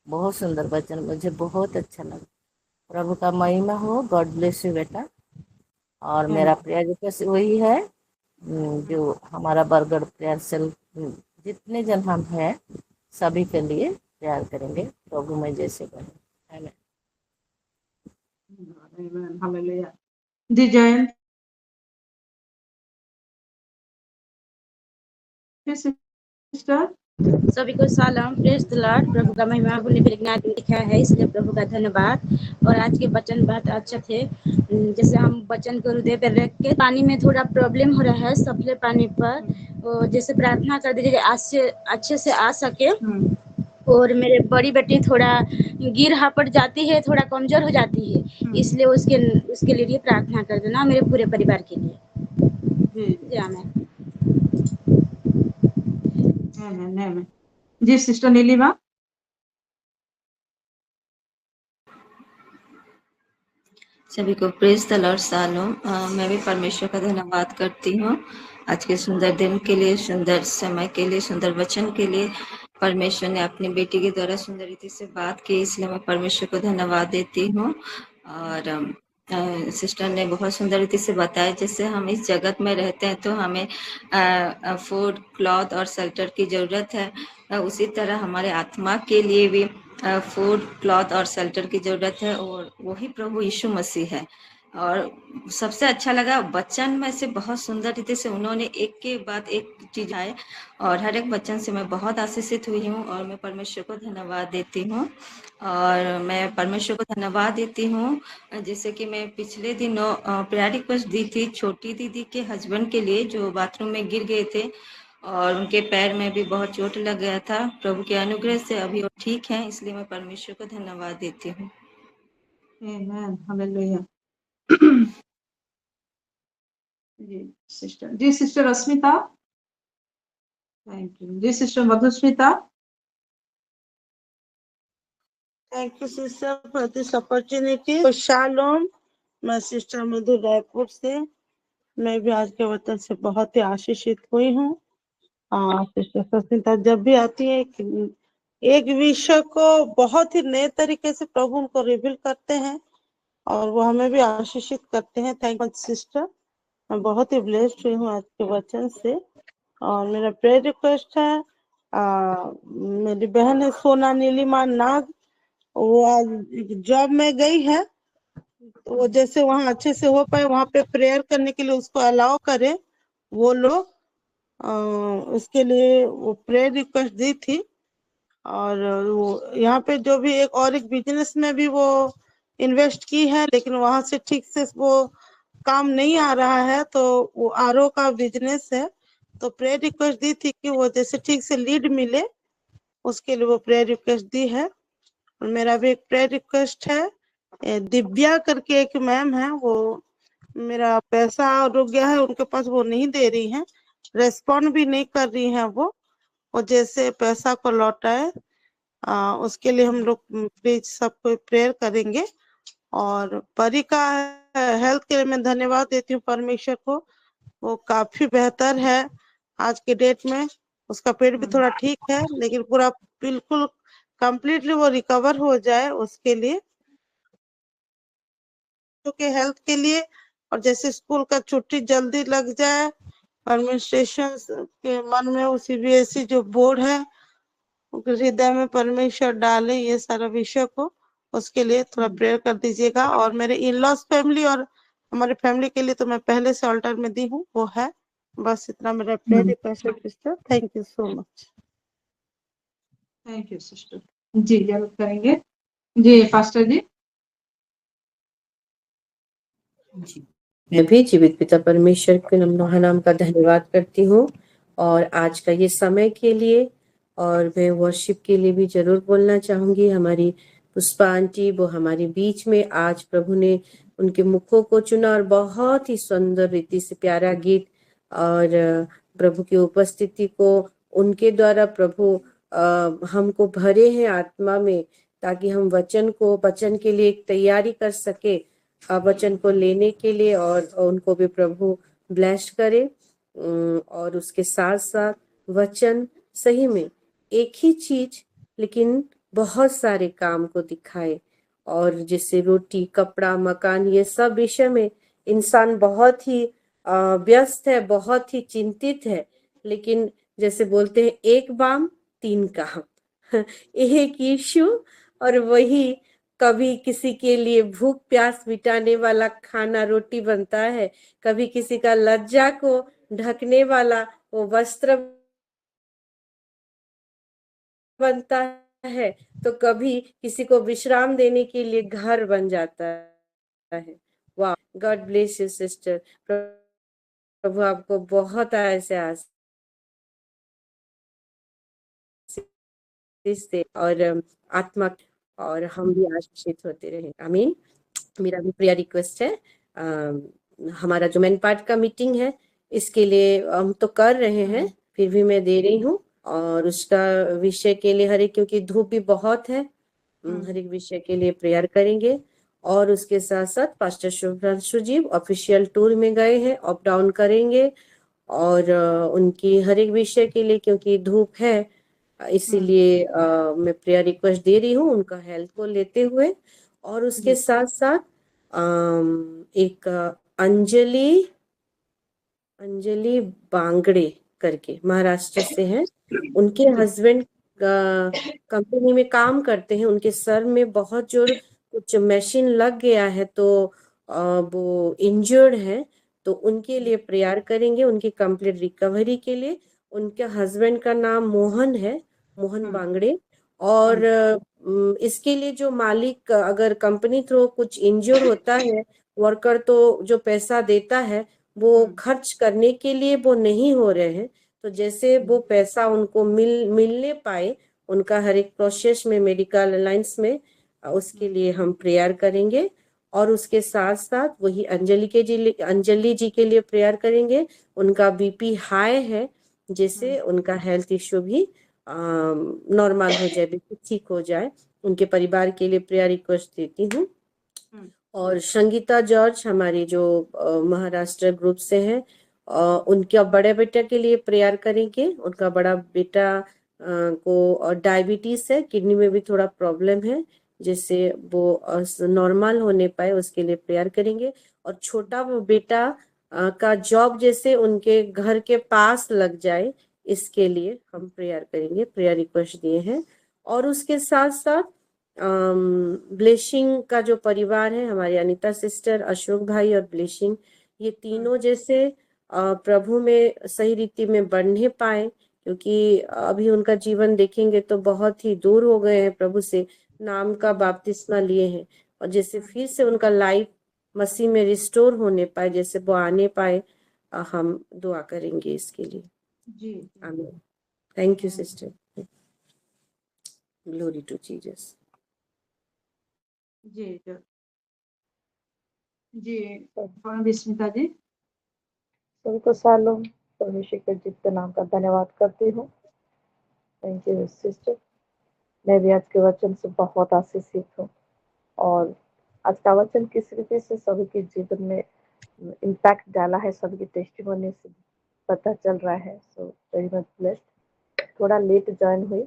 बहुत सुंदर वचन, मुझे बहुत अच्छा लगा। प्रभु का महिमा हो। गॉड ब्लेस यू बेटा। और मेरा प्रेयर रिक्वेस्ट वही है, जो हमारा बरगढ़ प्रेयर सेल जितने जन हम हैं सभी के लिए प्रेयर करेंगे, प्रभु में जैसे करें। आमीन। हालेलुया। जी जयंत सिस्टर। सभी को सलाम। Praise the Lord. प्रभु का महिमा बोले विज्ञान लिखा है, इसलिए प्रभु का धन्यवाद। और आज के वचन बहुत अच्छे थे। जैसे हम वचन को हृदय पर रख के, पानी में थोड़ा प्रॉब्लम हो रहा है, सप्लाई पानी पर जैसे प्रार्थना कर दीजिए अच्छे से आ सके। और मेरे बड़ी बेटी थोड़ा गिर हापट जाती है, थोड़ा कमजोर हो जाती है, इसलिए उसके लिए प्रार्थना कर देना, मेरे पूरे परिवार के लिए। जी सिस्टर नीलिमा। सभी को प्रेज द लॉर्ड। शालोम। मैं भी परमेश्वर का धन्यवाद करती हूँ आज के सुंदर दिन के लिए, सुंदर समय के लिए, सुंदर वचन के लिए। परमेश्वर ने अपनी बेटी के द्वारा सुंदर रीति से बात की, इसलिए मैं परमेश्वर को धन्यवाद देती हूँ। और सिस्टर ने बहुत सुंदर रीति से बताया, जैसे हम इस जगत में रहते हैं तो हमें फूड, क्लॉथ और शेल्टर की जरूरत है, उसी तरह हमारे आत्मा के लिए भी फूड, क्लॉथ और शेल्टर की जरूरत है, और वही प्रभु यीशु मसीह है। और सबसे अच्छा लगा वचन में से बहुत सुंदर रीति से उन्होंने एक के बाद एक चीज आए, और हर एक वचन से मैं बहुत आशीषित हुई हूँ। और मैं परमेश्वर को धन्यवाद देती हूँ। और मैं परमेश्वर को धन्यवाद देती हूँ, जैसे कि मैं पिछले दिनों प्रेयर रिक्वेस्ट दी थी छोटी दीदी के हस्बैंड के लिए, जो बाथरूम में गिर गए थे और उनके पैर में भी बहुत चोट लग गया था। प्रभु के अनुग्रह से अभी वो ठीक हैं, इसलिए मैं परमेश्वर को धन्यवाद देती हूँ। आमीन। हालेलुया। जी सिस्टर अस्मिता। Thank you. जी sister Madhusmita. Thank you, sister, for this opportunity. Shalom. मैं सिस्टर मधु रायपुर से। मैं भी आज के वचन से बहुत ही आशीषित हुई हूँ। सिस्टर सस्मिता जब भी आती है एक विषय को बहुत ही नए तरीके से प्रभु उनको रिवील करते हैं, और वो हमें भी आशीषित करते हैं। Thank you sister. मैं बहुत ही ब्लेस्ड हुई हूँ आज के वचन से। और मेरा प्रेयर रिक्वेस्ट है, मेरी बहन है सोना नीलिमा नाग, वो आज जॉब में गई है, तो वो जैसे वहाँ अच्छे से हो पाए वहाँ पे प्रेयर करने के लिए उसको अलाउ करे वो लोग। उसके लिए वो प्रेयर रिक्वेस्ट दी थी। और वो यहाँ पे जो भी एक बिजनेस में भी वो इन्वेस्ट की है, लेकिन वहां से ठीक से वो काम नहीं आ रहा है, तो वो आरओ का बिजनेस है, तो प्रेयर रिक्वेस्ट दी थी कि वो जैसे ठीक से लीड मिले, उसके लिए वो प्रेयर रिक्वेस्ट दी है। और मेरा भी एक प्रेयर रिक्वेस्ट है, दिव्या करके एक मैम है, वो मेरा पैसा रुक गया है उनके पास, वो नहीं दे रही है, रेस्पॉन्ड भी नहीं कर रही है वो जैसे पैसा को लौटाए, उसके लिए हम लोग प्लीज सबको प्रेयर करेंगे। और परी का हेल्थ के लिए मैं धन्यवाद देती हूँ परमेश्वर को, वो काफी बेहतर है आज के डेट में। उसका पेट भी थोड़ा ठीक है, लेकिन पूरा बिल्कुल कंप्लीटली वो रिकवर हो जाए उसके लिए, के हेल्थ के लिए। और जैसे स्कूल का छुट्टी जल्दी लग जाए, एडमिनिस्ट्रेशन के मन में वो सीबीएसई जो बोर्ड है हृदय में परमेश्वर डाले ये सारा विषय को, उसके लिए थोड़ा प्रेयर कर दीजिएगा। और मेरे इन लॉस फैमिली और हमारे फैमिली के लिए तो मैं पहले से ऑल्टर में दी हूँ, वो है बस इतना मेरा प्रेयर रिक्वेस्ट है sister. Thank you so much. Thank you sister. जी जरूर करेंगे। जी पास्टर जी। जी, मैं भी जीवित पिता परमेश्वर के नाम का धन्यवाद करती हूँ, और आज का ये समय के लिए, और मैं वर्शिप के लिए भी जरूर बोलना चाहूंगी। हमारी पुष्पा आंटी वो हमारे बीच में, आज प्रभु ने उनके मुखों को चुना और बहुत ही सुंदर रीति से प्यारा गीत और प्रभु की उपस्थिति को उनके द्वारा प्रभु हमको भरे हैं आत्मा में, ताकि हम वचन के लिए एक तैयारी कर सके, वचन को लेने के लिए, और उनको भी प्रभु ब्लेस करे। और उसके साथ साथ वचन सही में एक ही चीज लेकिन बहुत सारे काम को दिखाए, और जैसे रोटी कपड़ा मकान ये सब विषय में इंसान बहुत ही व्यस्त है, बहुत ही चिंतित है, लेकिन जैसे बोलते हैं एक बाम तीन काम एक यीशु, और वही कभी किसी के लिए भूख प्यास मिटाने वाला खाना रोटी बनता है, कभी किसी का लज्जा को ढकने वाला वो वस्त्र बनता है, तो कभी किसी को विश्राम देने के लिए घर बन जाता है। वाह, गॉड ब्लेस यू सिस्टर। प्रभु आपको बहुत ऐसे आशीष दे और आत्मा, और हम भी आशीषित होते रहे। आमीन। मेरा भी प्रेयर रिक्वेस्ट है, हमारा जो मैन पार्ट का मीटिंग है इसके लिए हम तो कर रहे हैं, फिर भी मैं दे रही हूँ, और उसका विषय के लिए हर एक, क्योंकि धूप भी बहुत है, हर एक विषय के लिए प्रेयर करेंगे। और उसके साथ साथ पास्टर शुभ्रांशु जी ऑफिशियल टूर में गए हैं, अप डाउन करेंगे, और उनकी हर एक विषय के लिए, क्योंकि धूप है इसीलिए मैं प्रेयर रिक्वेस्ट दे रही हूँ उनका हेल्थ को लेते हुए। और उसके साथ साथ एक अंजलि बांगड़े करके महाराष्ट्र से हैं, उनके हस्बैंड कंपनी में काम करते हैं, उनके सर में बहुत जोर कुछ मशीन लग गया है, तो वो इंजर्ड है, तो उनके लिए प्रेयर करेंगे, उनकी कंप्लीट रिकवरी के लिए। उनके हस्बैंड का नाम मोहन है, मोहन बांगड़े। और इसके लिए जो मालिक अगर कंपनी थ्रू कुछ इंजर होता है वर्कर, तो जो पैसा देता है वो खर्च करने के लिए वो नहीं हो रहे हैं, तो जैसे वो पैसा उनको मिलने पाए उनका हर एक प्रोसेस में, मेडिकल अलायंस में, उसके लिए हम प्रेयर करेंगे। और उसके साथ साथ वही अंजलि जी के लिए प्रेयर करेंगे, उनका बीपी हाई है, जैसे उनका हेल्थ इश्यू भी नॉर्मल हो जाए, बिल्कुल ठीक हो जाए, उनके परिवार के लिए प्रेयर रिक्वेस्ट देती हूँ। और संगीता जॉर्ज हमारी जो महाराष्ट्र ग्रुप से है, उनके बड़े बेटा के लिए प्रेयर करेंगे। उनका बड़ा बेटा को डायबिटीज है, किडनी में भी थोड़ा प्रॉब्लम है, जिससे वो नॉर्मल होने पाए उसके लिए प्रेयर करेंगे। और छोटा वो बेटा का जॉब जैसे उनके घर के पास लग जाए, इसके लिए हम प्रेयर करेंगे, प्रेयर रिक्वेस्ट दिए हैं। और उसके साथ साथ ब्लेसिंग का जो परिवार है, हमारी अनीता सिस्टर, अशोक भाई और ब्लेसिंग, ये तीनों जैसे प्रभु में सही रीति में बढ़ने पाए, क्योंकि अभी उनका जीवन देखेंगे तो बहुत ही दूर हो गए हैं प्रभु से, नाम का बपतिस्मा लिए हैं, और जैसे फिर से उनका लाइफ मसीह में रिस्टोर होने पाए, जैसे वो आने पाए, हम दुआ करेंगे इसके लिए। जी आमीन। Thank you sister. Glory to Jesus. जी जी विस्मिता जी। सबको सालों परमेश्वर के जीवित नाम का धन्यवाद करती हूँ। Thank you sister. मैं भी आज के वचन से बहुत आशीषित हूँ, और आज का वचन किस रीति से सभी के जीवन में इम्पैक्ट डाला है, सभी की टेस्टिमोनी से पता चल रहा है। So very much blessed. थोड़ा लेट ज्वाइन हुई,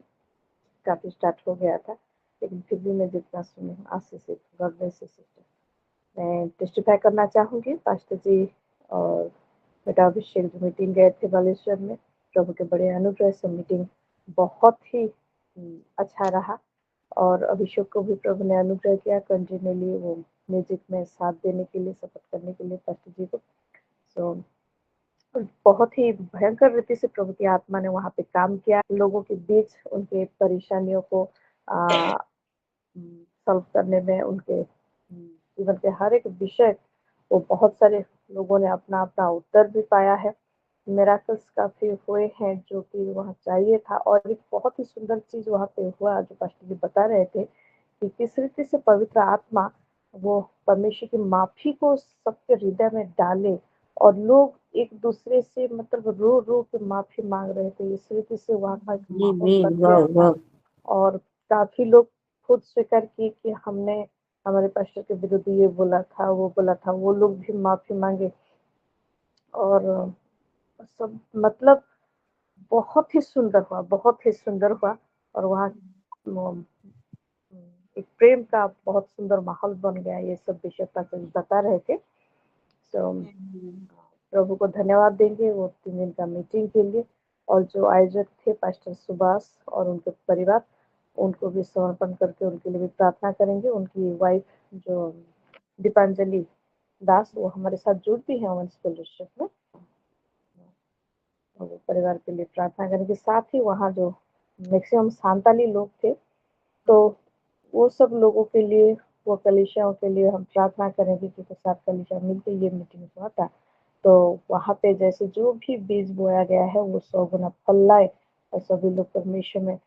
काफी स्टार्ट हो गया था, लेकिन फिर भी मैं जितना सुनी हूँ आशीषित। God bless you sister. मैं टेस्टिफाई करना चाहूँगी। पास्टर जी और बेटा अभिषेक जो मीटिंग गए थे बालेश्वर में, प्रभु के बड़े अनुग्रह से मीटिंग बहुत ही अच्छा रहा, और अभिषेक को भी प्रभु ने अनुग्रह किया कंटिन्यूली वो म्यूजिक में साथ देने के लिए, सपोर्ट करने के लिए पास्टर जी को। सो बहुत ही भयंकर रीति से प्रभु की आत्मा ने वहाँ पे काम किया, लोगों के बीच उनके परेशानियों को सॉल्व करने में, उनके जीवन के हर एक विषय वो बहुत सारे लोगों ने अपना अपना उत्तर भी पाया है। मिराकल्स काफी हुए हैं जो कि वहाँ चाहिए था। और एक बहुत ही सुंदर चीज वहाँ पे हुआ जो पास्टर जी बता रहे थे कि किस रीति से पवित्र आत्मा वो परमेश्वर की माफी को सबके हृदय में डाले, और लोग एक दूसरे से मतलब रो रो के माफी मांग रहे थे। इस रीति से वहाँ का एक माहौल बन गया था, और काफी लोग खुद स्वीकार किए कि हमने हमारे पास्टर के विरुद्ध ये बोला था, वो बोला था, वो लोग भी माफी मांगे। और सब मतलब बहुत ही सुंदर हुआ, बहुत ही सुंदर हुआ। और वहाँ एक प्रेम का बहुत सुंदर माहौल बन गया। ये सब विषय बता रहे थे। तो प्रभु को धन्यवाद देंगे वो 3 दिन का मीटिंग के लिए, और जो आयोजक थे पास्टर सुभाष और उनके परिवार, उनको भी समर्पण करके उनके लिए भी प्रार्थना करेंगे। उनकी वाइफ जो दीपांजलि दास, वो हमारे साथ जुड़ती है वंश फेलोशिप में, वो परिवार के लिए प्रार्थना करेंगे। साथ ही वहाँ जो मैक्सिमम सांताली लोग थे, तो वो सब लोगों के लिए, वो कलीसियाओं के लिए हम प्रार्थना करेंगे, क्योंकि 7 कलीसिया मिलकर ये मीटिंग हुआ था। तो वहाँ पे जैसे जो भी बीज बोया गया है वो 100 गुना फल लाए, और सभी लोग परमेश्वर में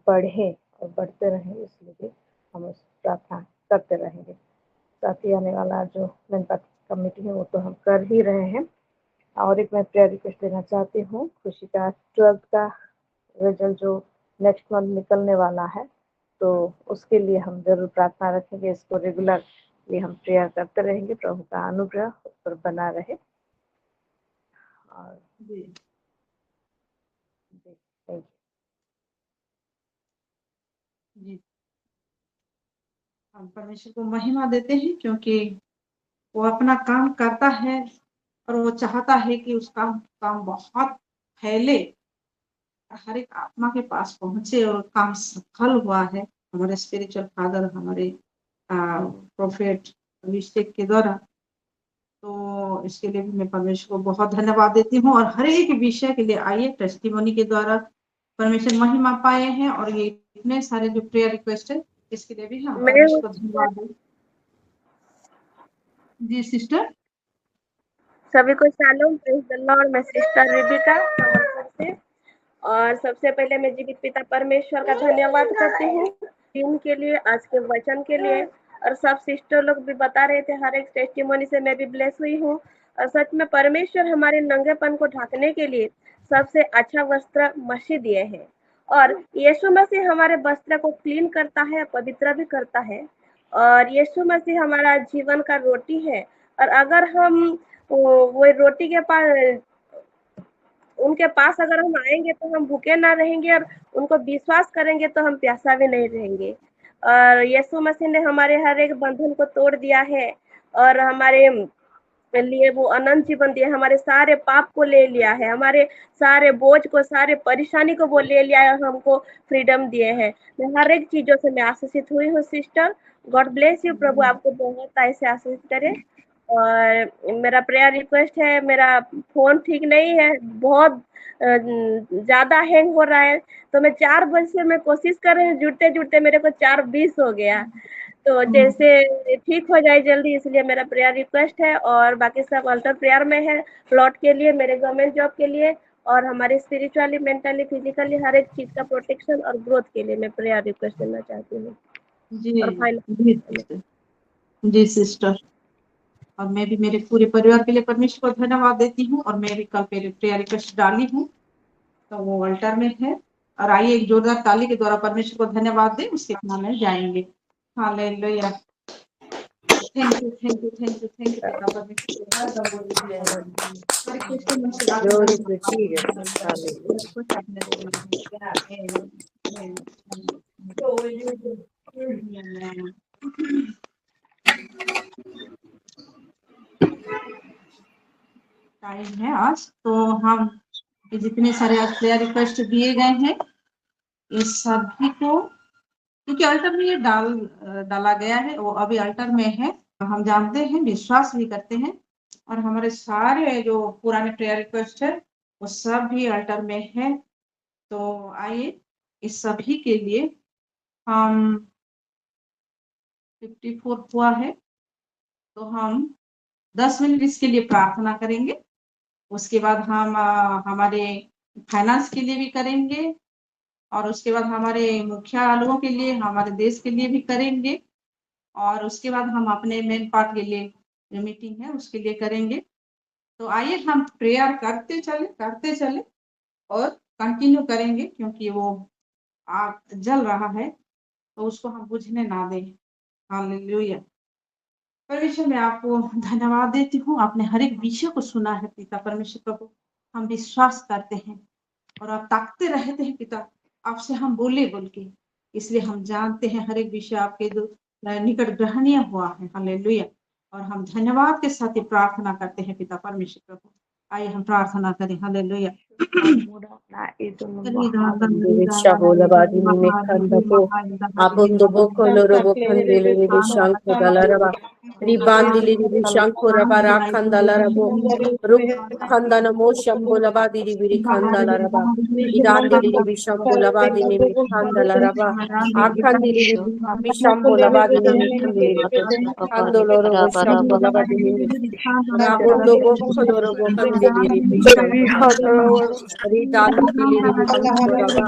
बढ़े और बढ़ते रहें, इसलिए हम प्रार्थना करते रहेंगे। साथ ही आने वाला जो मेन पार्ट का मीटिंग है वो तो हम कर ही रहे हैं। और एक मैं प्रेयर रिक्वेस्ट देना चाहती हूँ, खुशी का 12th का रिजल्ट जो नेक्स्ट मंथ निकलने वाला है, तो उसके लिए हम जरूर प्रार्थना रखेंगे। इसको रेगुलरली हम प्रेयर करते रहेंगे, प्रभु का अनुग्रह उस पर बना रहे। और थैंक जी हम परमेश्वर को महिमा देते हैं, क्योंकि वो अपना काम करता है और वो चाहता है कि उसका काम बहुत फैले, हर एक आत्मा के पास पहुंचे, और काम सफल हुआ है हमारे स्पिरिचुअल फादर, हमारे प्रोफेट अभिषेक के द्वारा। तो इसके लिए भी मैं परमेश्वर को बहुत धन्यवाद देती हूँ। और हर एक विषय के लिए आइए टेस्टिमोनी के द्वारा परमेश्वर महिमा पाए हैं, और ये इतने सारे जो प्रेयर रिक्वेस्ट है इसके लिए भी हम परमेश्वर को धन्यवाद दें। जी सिस्टर। सभी को शालोम, प्रेज द लॉर्ड। मैं सिस्टर रिबिका संबलपुर से, और सबसे पहले मैं जीवित पिता परमेश्वर का धन्यवाद करती हूँ दिन के लिए, आज के वचन के लिए। और सब सिस्टर लोग भी बता रहे थे, हर एक टेस्टिमोनी से मैं भी ब्लेस हुई हूँ। और सच में परमेश्वर हमारे नंगेपन को ढकने के लिए सबसे अच्छा वस्त्र मसीह दिए हैं, और यीशु मसीह हमारे वस्त्र को क्लीन करता है, पवित्र भी करता है। और यीशु मसीह हमारा जीवन का रोटी है, और अगर हम वो रोटी के पास, उनके पास अगर हम आएंगे तो हम भूखे ना रहेंगे, और उनको विश्वास करेंगे तो हम प्यासा भी नहीं रहेंगे। और यीशु मसीह ने हमारे हर एक बंधन को तोड़ दिया है, और हमारे लिए वो अनंत जीवन दिए, हमारे सारे पाप को ले लिया है, हमारे सारे बोझ को, सारे परेशानी को वो ले लिया है, हमको फ्रीडम दिए हैं। मैं हर एक चीजों से मैं आशीषित हुई हूँ सिस्टर। गॉड ब्लेस यू, प्रभु आपको बहुत ऐसे आशीष करे। और मेरा प्रेयर रिक्वेस्ट है, मेरा फोन ठीक नहीं है, बहुत ज्यादा हैंग हो रहा है, तो मैं 4 बजे से मैं कोशिश कर रही हूँ, जुड़ते जुड़ते मेरे को 4:20 हो गया, तो जैसे ठीक हो जाए जल्दी, इसलिए मेरा प्रेयर रिक्वेस्ट है। और बाकी सब अल्टर प्रेयर में है, प्लॉट के लिए, मेरे गवर्नमेंट जॉब के लिए, और हमारे स्पिरिचुअली, मेंटली, फिजिकली हर एक चीज का प्रोटेक्शन और ग्रोथ के लिए मैं प्रेयर रिक्वेस्ट देना चाहती हूँ। जी सिस्टर, और मैं भी मेरे पूरे परिवार के लिए परमेश्वर को धन्यवाद देती हूँ। और मैं भी कल प्रेयर रिक्वेस्ट डाली हूँ, तो वो अल्टर में है। और आइए एक जोरदार ताली के द्वारा परमेश्वर को धन्यवाद दें, उसके नाम में जाएंगे। Hallelujah, thank you thank you thank you thank you पिता टाइम है आज, तो हम जितने सारे आज प्रेयर रिक्वेस्ट दिए गए हैं, इस सभी को, क्योंकि अल्टर में ये डाला गया है, वो अभी अल्टर में है, हम जानते हैं, विश्वास भी करते हैं, और हमारे सारे जो पुराने प्रेयर रिक्वेस्ट है वो सब भी अल्टर में है। तो आइए इस सभी के लिए हम 54 हुआ है, तो हम 10 मिनट इसके लिए प्रार्थना करेंगे। उसके बाद हम हमारे फाइनेंस के लिए भी करेंगे, और उसके बाद हमारे मुखिया लोगों के लिए, हमारे देश के लिए भी करेंगे, और उसके बाद हम अपने मेन पार्ट के लिए जो मीटिंग है उसके लिए करेंगे। तो आइए हम प्रेयर करते चले और कंटिन्यू करेंगे, क्योंकि वो आग जल रहा है, तो उसको हम बुझने ना दें। हालेलुया। परमेश्वर, मैं आपको धन्यवाद देती हूँ, आपने हर एक विषय को सुना है पिता परमेश्वर प्रभु। हम विश्वास करते हैं और आप ताकते रहते हैं पिता, आपसे हम बोले बोल के, इसलिए हम जानते हैं हर एक विषय आपके निकट ग्रहणीय हुआ है। हालेलुया। और हम धन्यवाद के साथ ही प्रार्थना करते हैं पिता परमेश्वर प्रभु। आइए हम प्रार्थना करें। Hallelujah. Ribandili Rishanko Rabara Kandalarabo Rukhandanamo Shambolaba Diri Kandalaraba Idandili Vishambolaba Dini Kandalaraba Akandili Vishambolaba Dini Kandoloro Shambolaba Dini Rabundo Bokoloro Kandili Vishambolaba Ridandili Vishambolaba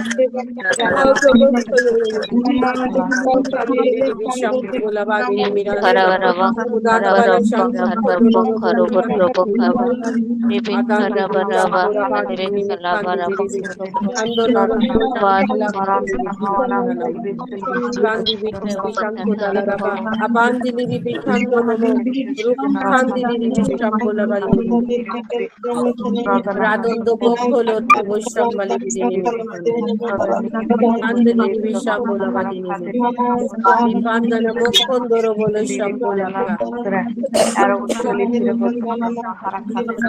Dini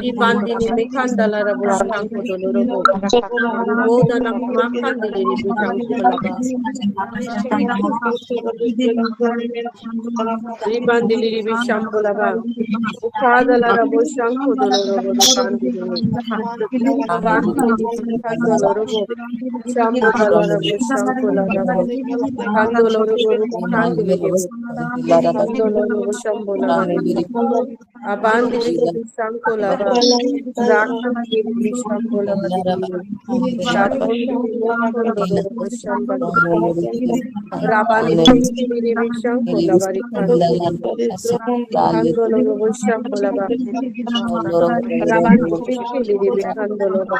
Ibandini Mikandala Rabo Shanko Dolorobo Bodana Makandili Bikankulaba Ibandili Bishambulaba Ukadala Rabo Shanko Dolorobo Kandili Abandili Kandolorobo Shambudala Rabo Shankulaba Kandolorobo Kandili Kandolorobo Shambulaba Abandili Shankolaba Rakandili Shankolaba Rabandili Shankolaba Kandolorobo Shankolaba Rabandili Kandolorobo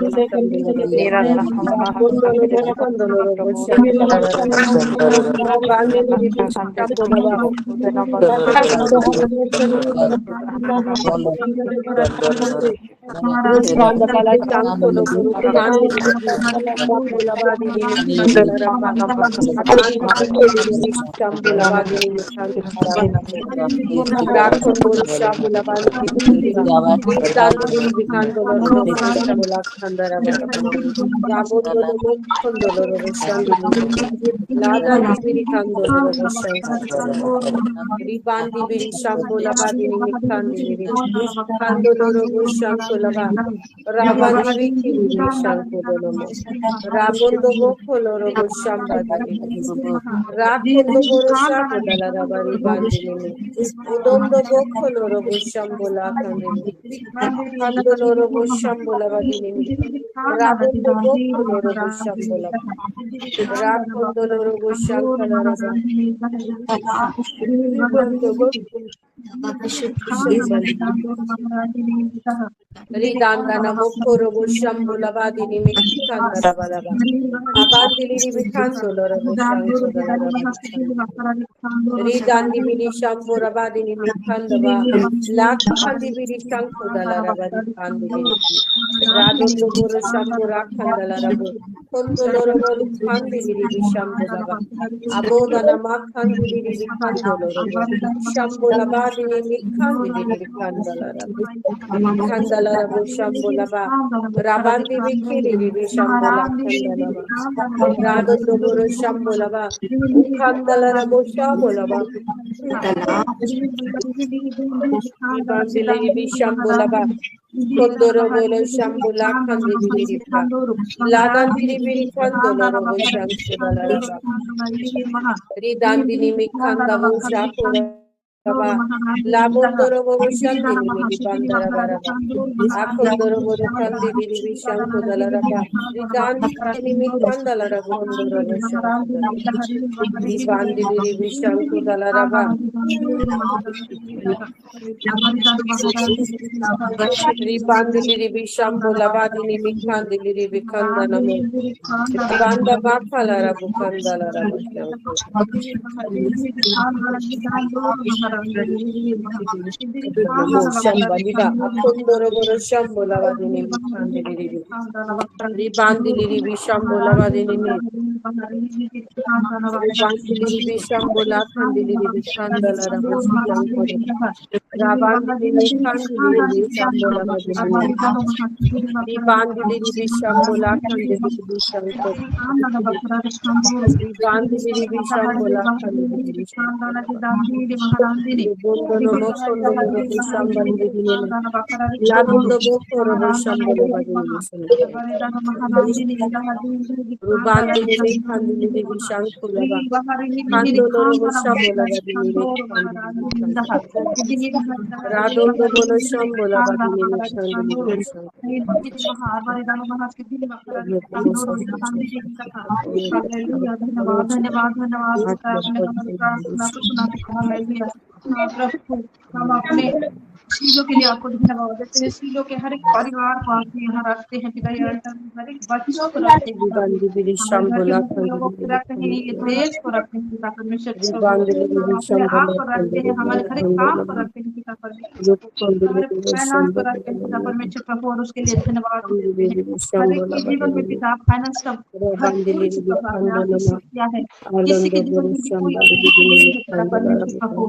Ribandi biri shambola badini mikandi biri kandoloro bushankolaba rabandi bikiri biri shankololomo rabondo bokoloro bushambadi biri rakondo boro shabo dala rabari bandi biri udondo bokoloro bushambola kandi biri kandoloro bushambola badini biri rabondo bokoloro bushambola rakondoloro bushankala raba ribondo Ridandana mokoro boshambula badini mikanda rabaraba. Abandili ribikando loro boshanko dalaraba. Ridandi bini shambura badini mikanda ba. Lakhandi bini shanko dalaraba rikandi bini. Radondo boro shambura kandalarabu. Kondo loro boro kandi bini bishambula ba. Abodana makhandi bini bikando loro bo. Shambula badini mikandi bini bikandalarabu. Kandalara Bushambolaba, Rabandi Vikiri Vishambola Kandalaba, Radon Doboro Shambolaba, Ukandalara Bushambolaba, Bandili Vishambolaba, Kondoro Bolo Shambula Kandiliriba, Ladandiri Virikandolo Bushambolaraba, Ridandini Mikanda Bushakura. Labondoro boro shandini mili bandara baraba. Akondoro boro kandi diri vishanko dalaraba. Ridandi mi kandalara bondoro boro shanko dalaraba. Ribandi diri vishanko dalaraba. Ribandi diri vishambo labadini mi kandi diri vikanda namo. Ribanda bakalara bukandalara bushanko. Shambaliba, Akondoro Shambola Vadini, Ribandili Bishambola Vadini, Ribandili Bishambola Kandili Bishandala Rabushi, Rabandili Kandili Bishambola Vadini, Ribandili Bishambola Kandili Bishambola, Ribandili Bishambola Kandili Bishambola. Bondo no sondo no shambali bidini labundo bokoro no shambali bidini rubandi ni kandi ni bishanko laba kando no shambala bidini radondo bono shambala bidini kandi ni प्रभु हम अपने शीलो के लिए आपको धन्यवाद देते हैं। शीलो के हर एक परिवार को आप यहाँ रखते हैं पिता, हर एक बच्चों को रखते हैं, हर एक लोगों को रखते हैं, ये देश को रखते हैं पिता परमेश्वर, आपको रखते हैं, हमारे हर एक काम को रखते हैं पिता परमेश्वर, हमारे फाइनेंस को रखते हैं पिता परमेश्वर प्रभु, और उसके लिए धन्यवाद देते हैं। हर एक के जीवन में पिता फाइनेंस का हर कोई चीज को आपने आशीष किया है, किसी के जीवन में कोई पिता परमेश्वर प्रभु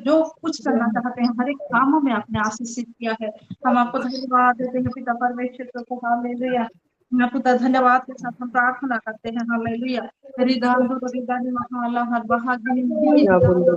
जो कुछ करना चाहते हैं हर एक कामों में आपने आशीषित किया है। हम आपको धन्यवाद देते हैं पिता परमेश्वर प्रभु, हालेलुया। आपको धन्यवाद के साथ हम प्रार्थना करते हैं, हालेलुया। रिदांदो रिदानी महाला हर बहागिनी राबोंदो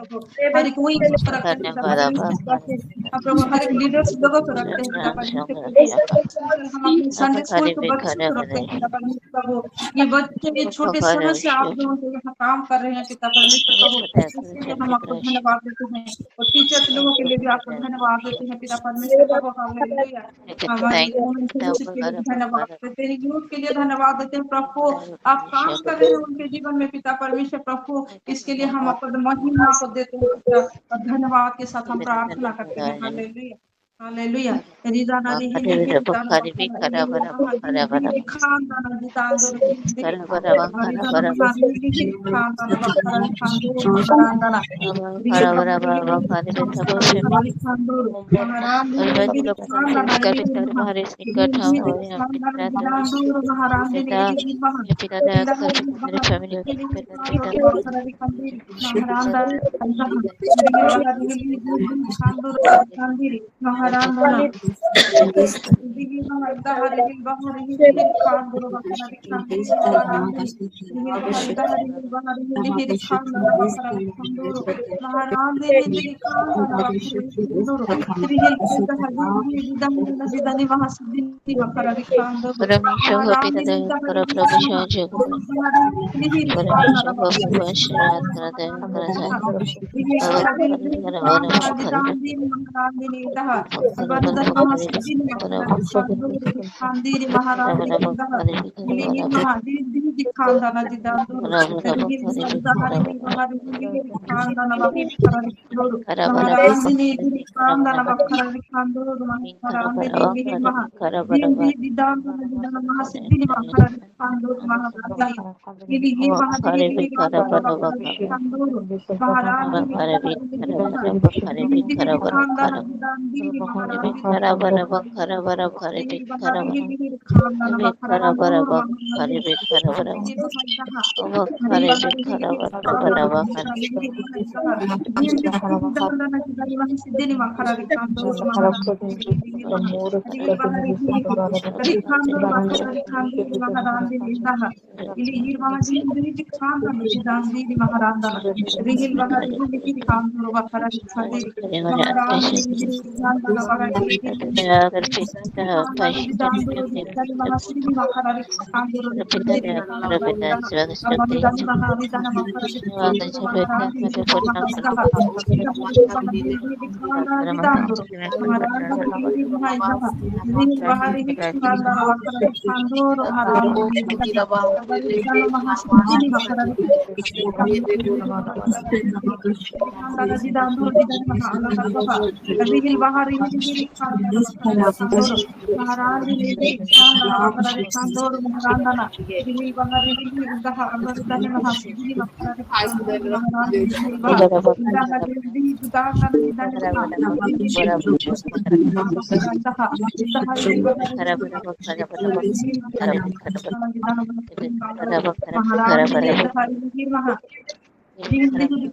प्रभु, हर एक कोई को रखते हैं पिता परमेश्वर प्रभु, प्रभु हर एक लीडर्स लोगों को रखते हैं पिता परमेश्वर प्रभु, हम अपने संडे स्कूल के बच्चों को रखते हैं पिता परमेश्वर प्रभु, ये बच्चे ये छोटे समय से आप लोगों के यहाँ काम कर रहे हैं पिता परमेश्वर प्रभु, इसके लिए हम आपको धन्यवाद देते हैं, और टीचर्स लोगों के लिए भी आपको धन्यवाद देते हैं पिता परमेश्वर प्रभु, हालेलुया। हमारे के लिए धन्यवाद देते हैं, यूथ के लिए धन्यवाद देते हैं प्रभु, आप काम कर रहे हैं उनके जीवन में पिता परमेश्वर प्रभु, इसके लिए हम आपको महिमा को देते हैं पिता, और धन्यवाद के साथ हम प्रार्थना करते हैं, हालेलुया हालेलुया। रिदाना दी है ये रिदाना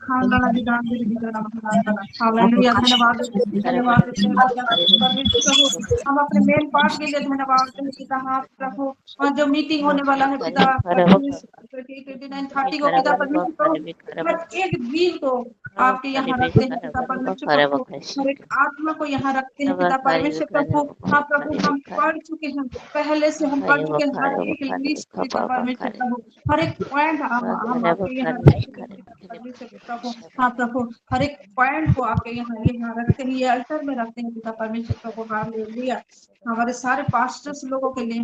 खानदान रिदांदो हम अपने मेन पार्ट के लिए धन्यवाद दें पिता। हाँ प्रभु, और जो मीटिंग होने वाला है पिता 29:30 को पिता परमेश्वर प्रभु, हर एक दिन को आपके यहाँ रखते हैं पिता परमेश्वर प्रभु, हर एक आत्मा को यहाँ रखते हैं पिता परमेश्वर प्रभु। हाँ प्रभु, हम पढ़ चुके हैं, पहले से हम पढ़ चुके हैं हर एक लिस्ट पिता परमेश्वर प्रभु, हर एक पॉइंट हम आपके यहाँ रखते हैं पिता परमेश्वर प्रभु। हाँ प्रभु, हर एक पॉइंट को आपके यहाँ रखते हैं, ये अल्टर में रखते हैं पिता परमेश्वर प्रभु, हालेलुया। हमारे सारे पास्टर्स लोगों के लिए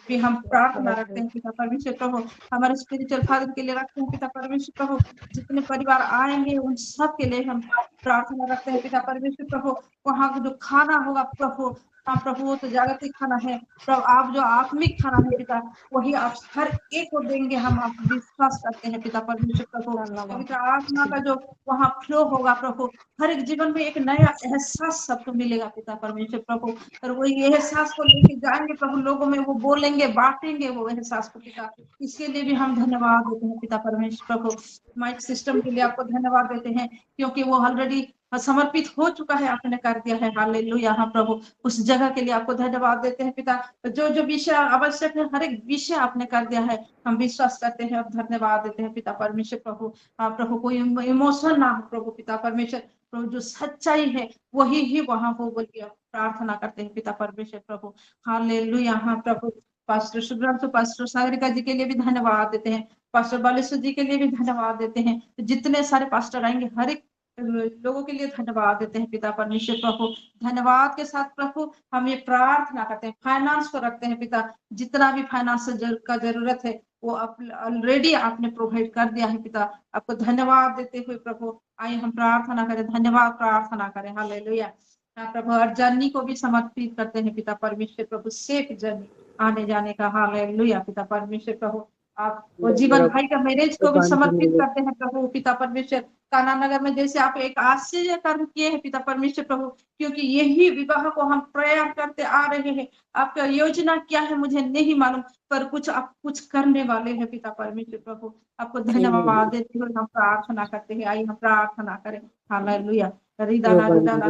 भी हम प्रार्थना रखते हैं पिता परमेश्वर प्रभु, हमारे स्पिरिचुअल फादर के लिए रखते हैं पिता परमेश्वर प्रभु, जितने परिवार आएंगे उन सब के लिए हम प्रार्थना रखते हैं पिता परमेश्वर प्रभु। वहाँ जो खाना होगा प्रभु, हाँ प्रभु, वो तो जागतिक खाना है प्रभु, आप जो आत्मिक खाना है पिता, वही आप हर एक को देंगे, हम आप विश्वास करते हैं पिता परमेश्वर प्रभु। पवित्र आत्मा का जो वहाँ फ्लो होगा प्रभु, हर एक जीवन में एक नया एहसास सबको मिलेगा पिता परमेश्वर प्रभु, और वही एहसास को लेके जाएंगे प्रभु, लोगों में वो बोलेंगे, बांटेंगे वो एहसास को पिता। इसके लिए भी हम धन्यवाद देते हैं पिता परमेश्वर प्रभु। माइक सिस्टम के लिए आपको धन्यवाद देते हैं, क्योंकि वो ऑलरेडी समर्पित हो चुका है, आपने कर दिया है। हालेलुया। हाँ प्रभु, उस जगह के लिए आपको धन्यवाद देते हैं पिता। जो जो विषय आवश्यक है, हर एक विषय आपने कर दिया है, हम विश्वास करते हैं और धन्यवाद देते हैं पिता परमेश्वर प्रभु। प्रभु, कोई इमोशन ना हो प्रभु पिता परमेश्वर प्रभु, जो सच्चाई है वही ही वहां हो बोल के प्रार्थना करते हैं पिता परमेश्वर प्रभु। हालेलुया। हाँ प्रभु, पास्टर सुब्रत, पास्टर सागरिका जी के लिए भी धन्यवाद देते हैं, पास्टर बालेश्वर जी के लिए भी धन्यवाद देते हैं, जितने सारे पास्टर आएंगे हर एक लोगों के लिए धन्यवाद देते हैं पिता परमेश्वर प्रभु। धन्यवाद के साथ प्रभु हम ये प्रार्थना करते हैं, फाइनेंस को रखते हैं पिता, जितना भी फाइनेंस का जरूरत है वो ऑलरेडी आपने प्रोवाइड कर दिया है पिता। आपको धन्यवाद देते हुए प्रभु आइए हम प्रार्थना करें, धन्यवाद प्रार्थना करें। हालेलुया। प्रभु, और जर्नी को भी समर्पित करते हैं पिता परमेश्वर प्रभु, सेफ जर्नी आने जाने का। हालेलुया पिता परमेश्वर प्रभु। आप वो जीवन भाई का मैरिज को भी समर्पित करते हैं प्रभु पिता परमेश्वर। कान्हा नगर में जैसे आप एक आश्चर्य कर्म किए हैं पिता परमेश्वर प्रभु, क्योंकि यही विवाह को हम प्रयास करते आ रहे हैं। आपका योजना क्या है मुझे नहीं मालूम, पर कुछ आप कुछ करने वाले हैं पिता परमेश्वर प्रभु। आपको धन्यवाद देते हुए हम प्रार्थना करते हैं। आइए हम प्रार्थना करें। Hallelujah. रिदाना रिदाना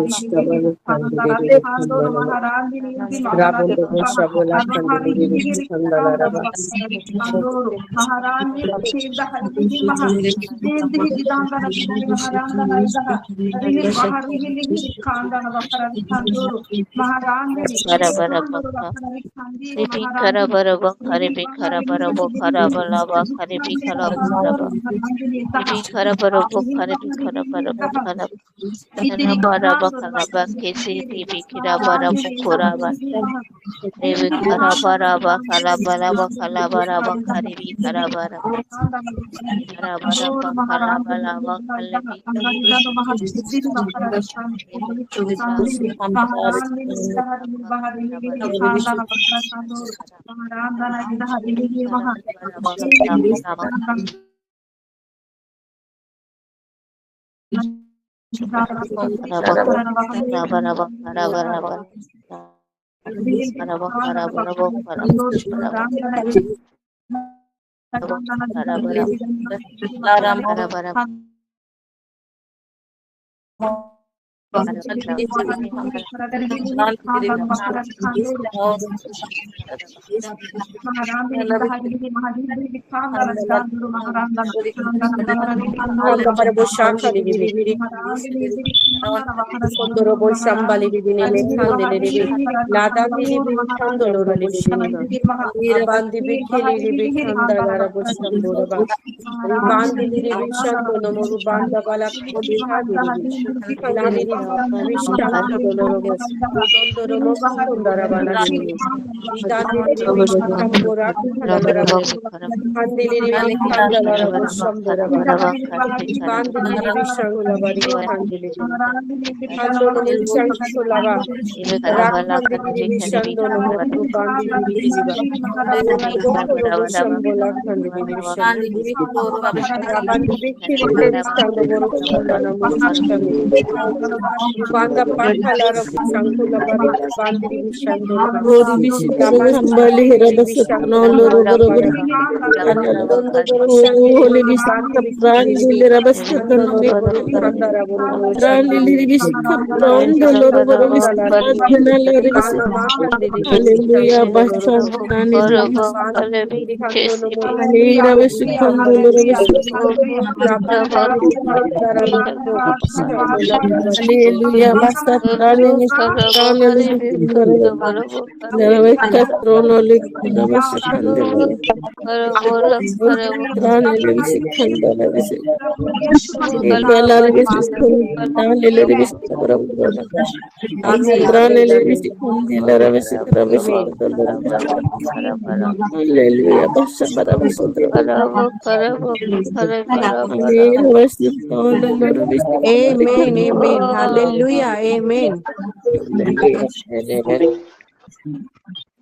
Amen, amen. Hallelujah, amen.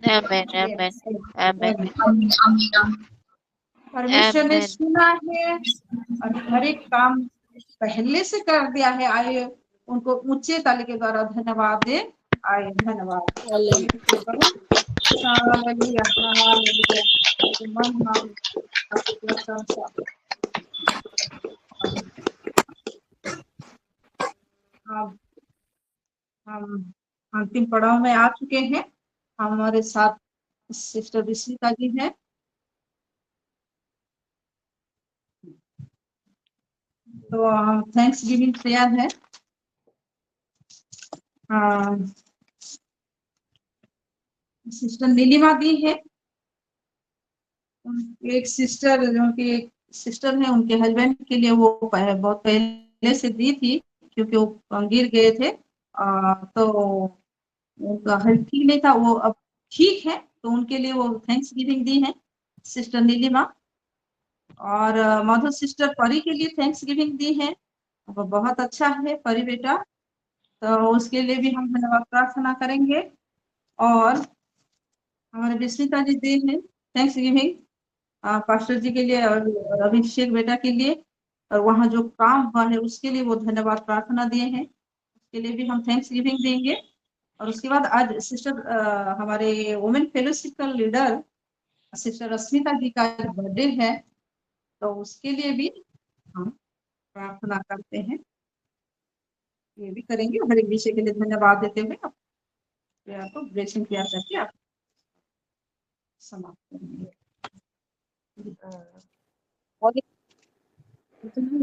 Amen, amen, amen. परमेश्वर ने सुना है और हर एक काम पहले से कर दिया है। आइए उनको ऊंचे ताली के द्वारा धन्यवाद दे। आइए धन्यवाद। अब हम अंतिम पड़ाव में आ चुके हैं। हमारे साथ सिस्टर विस्मिता जी हैं। तो हम थैंक्स गिविंग प्रेयर है। सिस्टर नीलिमा दी है। एक सिस्टर जो कि एक सिस्टर है, उनके हस्बैंड के लिए वो बहुत पहले से दी थी, क्योंकि वो गिर गए थे। तो उनका हेल्थ ठीक नहीं था, वो अब ठीक है, तो उनके लिए वो थैंक्स गिविंग दी है सिस्टर नीलिमा। और मधु सिस्टर परी के लिए थैंक्स गिविंग दी है। वो बहुत अच्छा है परी बेटा, तो उसके लिए भी हम धन्यवाद प्रार्थना करेंगे। और हमारे विस्मिता जी दी है थैंक्स गिविंग पास्टर जी के लिए और अभिषेक बेटा के लिए, और वहाँ जो काम हुआ है उसके लिए वो धन्यवाद प्रार्थना दिए हैं, उसके लिए भी हम थैंक्स गिविंग देंगे। और उसके बाद आज सिस्टर हमारे वुमेन फेलोशिप का लीडर सिस्टर रश्मिता जी का बर्थडे है, तो उसके लिए भी हम प्रार्थना करते हैं। ये भी करेंगे, हर एक विषय के लिए धन्यवाद देते हुए आपको ब्लेसिंग किया करके आप समाप्त करेंगे।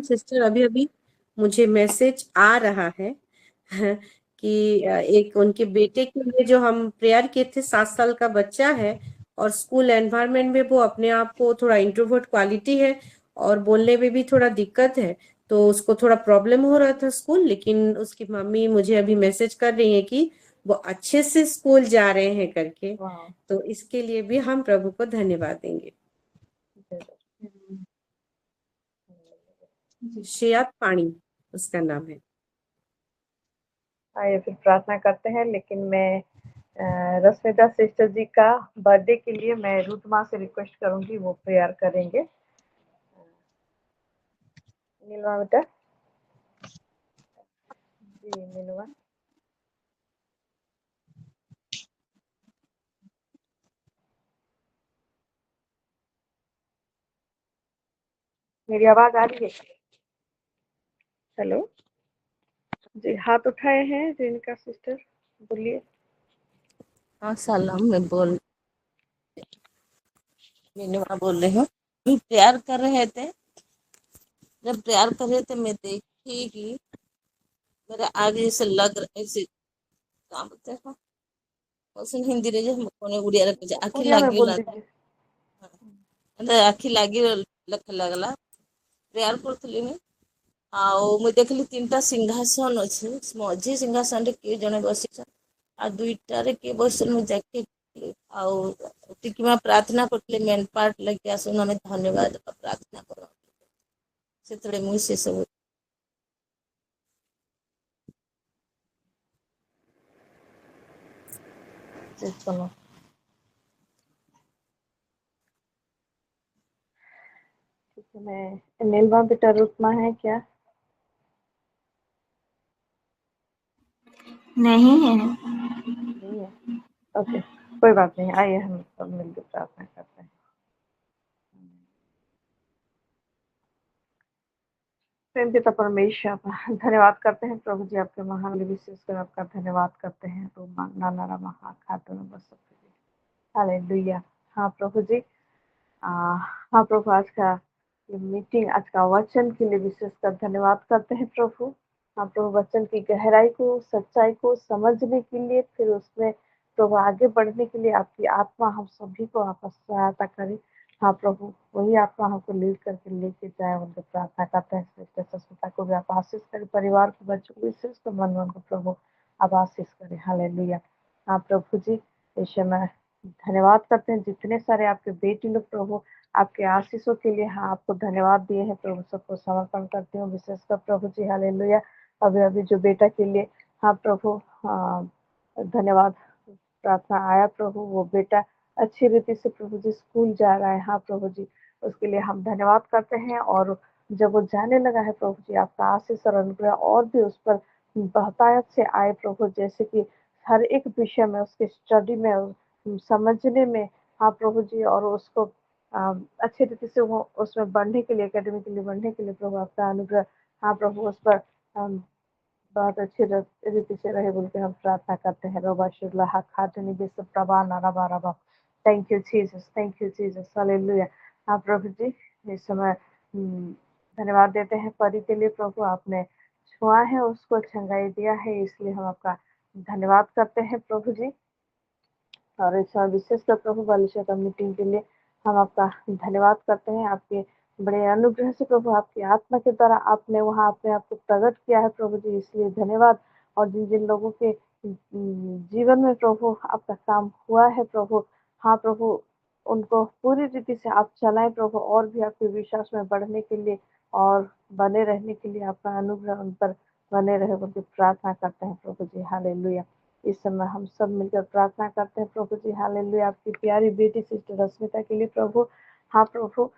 सिस्टर अभी अभी मुझे मैसेज आ रहा है कि एक उनके बेटे के लिए जो हम प्रेयर किए थे, 7 साल का बच्चा है और स्कूल एनवायरनमेंट में वो अपने आप को थोड़ा इंट्रोवर्ट क्वालिटी है और बोलने में भी थोड़ा दिक्कत है, तो उसको थोड़ा प्रॉब्लम हो रहा था स्कूल। लेकिन उसकी मम्मी मुझे अभी मैसेज कर रही है कि वो अच्छे से स्कूल जा रहे हैं करके, तो इसके लिए भी हम प्रभु को धन्यवाद देंगे। श्रेया पाणी उसका नाम है। आइए फिर प्रार्थना करते हैं। लेकिन मैं रश्मिता सिस्टर जी का बर्थडे के लिए मैं रूथ माँ से रिक्वेस्ट करूंगी, वो प्रेयर करेंगे। नीलमा बेटा जी, नीलमा मेरी आवाज आ रही है? हेलो जी, हाथ उठाए हैं जिनका सिस्टर, बोलिए। हाँ सलाम, मैं बोल रही हूँ। प्यार कर रहे थे, जब प्यार कर रहे थे मैं देखी कि मेरे आगे से लग रहा ऐसे काम बोलते हैं उसन हिंदी रे जे कोने उड़िया रे जे आखि उड़िया में लागी बोल ला दीजिए। आखि लागी लख लगला प्रेयर करथली ने आउ मैं देखली 3टा सिंहासन अछि, मझी सिंहासन रे के जने बसी आ 2टा रे के बसल में जाके आउ टिकिमा प्रार्थना करथले मेन पार्ट लगे आसन हमें धन्यवाद प्रार्थना करो सेतरे मुई से सब जी सुनो, ठीक है। मैं नीलमा बेटा रूथ माँ है क्या? नहीं है। नहीं है, ओके कोई बात नहीं। आइए हम सब मिलकर प्रार्थना करते हैं। प्रेम पिता परमेश्वर, धन्यवाद करते हैं प्रभु जी, आपके महान विशेष कर आपका धन्यवाद करते हैं। तो नाना महाखातों में बस हालेलुया। हाँ प्रभु जी, हाँ प्रभु, आज का ये मीटिंग, आज का वचन के लिए विशेषकर धन्यवाद करते हैं प्रभु। हाँ प्रभु, वचन की गहराई को, सच्चाई को समझने के लिए, फिर उसमें प्रभु आगे बढ़ने के लिए आपकी आत्मा हम सभी को आपस सहायता करे। हाँ प्रभु, वही आत्मा हमको लीड करके लेके जाए, उनके प्रार्थना करते हैं। सिस्टर सस्मिता को भी आप आशीष करें, परिवार को, बच्चों को, विशेष तो मन को प्रभु आप आशीष करें। हालेलुया। हाँ प्रभु जी, इस समय धन्यवाद करते हैं जितने सारे आपके बेटी लोग प्रभु आपके आशीषों के लिए, हाँ आपको धन्यवाद दिए हैं प्रभु, सबको समर्पण करती हूँ विशेषकर प्रभु जी। हालेलुया। अभी अभी जो बेटा के लिए, हाँ प्रभु, धन्यवाद प्रार्थना आया प्रभु, वो बेटा अच्छी रीति से प्रभु जी स्कूल जा रहा है। हाँ प्रभु जी, उसके लिए हम धन्यवाद करते हैं। और जब वो जाने लगा है प्रभु जी, आपका आशीष और अनुग्रह और भी उस पर बहुतायत से आए प्रभु, जैसे कि हर एक विषय में, उसके स्टडी में, समझने में, हाँ प्रभु जी, और उसको अच्छी रीति से वो उसमें बढ़ने के लिए, एकेडमी के लिए बढ़ने के लिए प्रभु आपका अनुग्रह, हाँ प्रभु, उस पर बहुत अच्छी रीति से रहे बोल के हम प्रार्थना करते हैं। रोबा शुक्ला हा खाटनी बेस प्रभा नाराबा राबा। Thank you Jesus, thank you Jesus, hallelujah. हाँ प्रभु जी, इस समय धन्यवाद देते हैं परी के लिए। प्रभु आपने छुआ है, उसको चंगाई दिया है, इसलिए हम आपका धन्यवाद करते हैं प्रभु जी। और इस विशेषकर प्रभु बालिशा का मीटिंग के लिए हम आपका धन्यवाद करते हैं। आपके बड़े अनुग्रह से प्रभु, आपकी आत्मा के द्वारा आपने वहाँ अपने आप को प्रकट किया है प्रभु जी, इसलिए धन्यवाद। और जिन जिन लोगों के जीवन में प्रभु आपका काम हुआ है प्रभु, हाँ प्रभु, उनको पूरी रीति से आप चलाएं प्रभु, और भी आपके विश्वास में बढ़ने के लिए और बने रहने के लिए आपका अनुग्रह उन पर बने रहे बोल के प्रार्थना करते हैं प्रभु जी, हालेलुया। इस समय हम सब मिलकर प्रार्थना करते हैं प्रभु जी, हालेलुया। आपकी प्यारी बेटी सिस्टर रश्मिता के लिए प्रभु, हाँ प्रभु,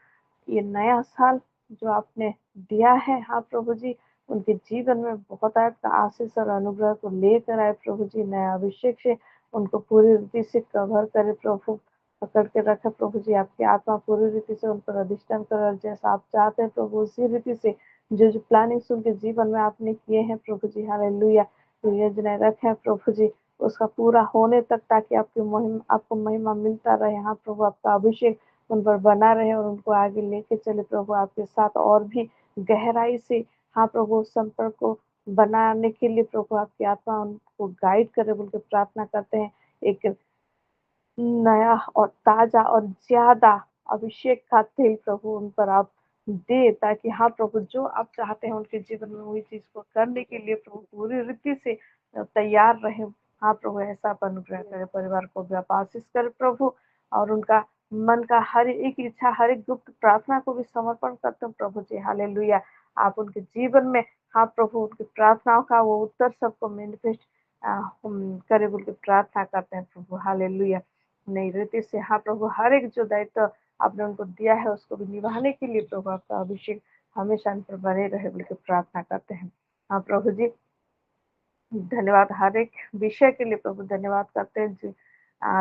ये नया साल जो आपने दिया है, हाँ प्रभु जी, उनके जीवन में बहुत आपका आशीष और अनुग्रह को लेकर आए प्रभु जी। नया अभिषेक से उनको पूरी रीति से कवर करे प्रभु, पकड़ के रखे प्रभु जी। आपकी आत्मा पूरी रीति से उन पर अधिष्ठान करे, जैसा आप चाहते हैं प्रभु, उसी रीति से जो जो प्लानिंग्स उनके जीवन में आपने किए हैं प्रभु जी, हालेलुया, योजनाएं रखे हैं प्रभु जी, उसका पूरा होने तक, ताकि आपको महिमा मिलता रहे। हाँ प्रभु, आपका अभिषेक उन पर बना रहे और उनको आगे लेके चले प्रभु, आपके साथ और भी गहराई से, हाँ प्रभु, संपर्क को बनाने के लिए प्रभु आपकी आत्मा उनको गाइड करे बोल के प्रार्थना करते हैं। एक नया और ताजा और ज्यादा अभिषेक का तेल प्रभु उन पर आप दे, ताकि हाँ प्रभु, जो आप चाहते हैं उनके जीवन में वही चीज को करने के लिए प्रभु पूरी रीति से तैयार रहे। हाँ प्रभु, ऐसा आप अनुग्रह करे, परिवार को भी आप आशीष करे प्रभु, और उनका मन का हर एक इच्छा, हर एक गुप्त प्रार्थना को भी समर्पण करते हैं प्रभु जी, हालेलुया। आप उनके जीवन में, हाँ प्रभु, उनकी प्रार्थनाओं का वो उत्तर सबको मैनिफेस्ट करे बोल के प्रार्थना करते हैं प्रभु, हालेलुया। नई रीति से, हाँ प्रभु, हर एक जो दायित्व आपने उनको दिया है उसको भी निभाने के लिए प्रभु आपका अभिषेक हमेशा उन पर बने रहे बोल के प्रार्थना करते हैं। हाँ प्रभु जी, धन्यवाद। हर एक विषय के लिए प्रभु धन्यवाद करते हैं।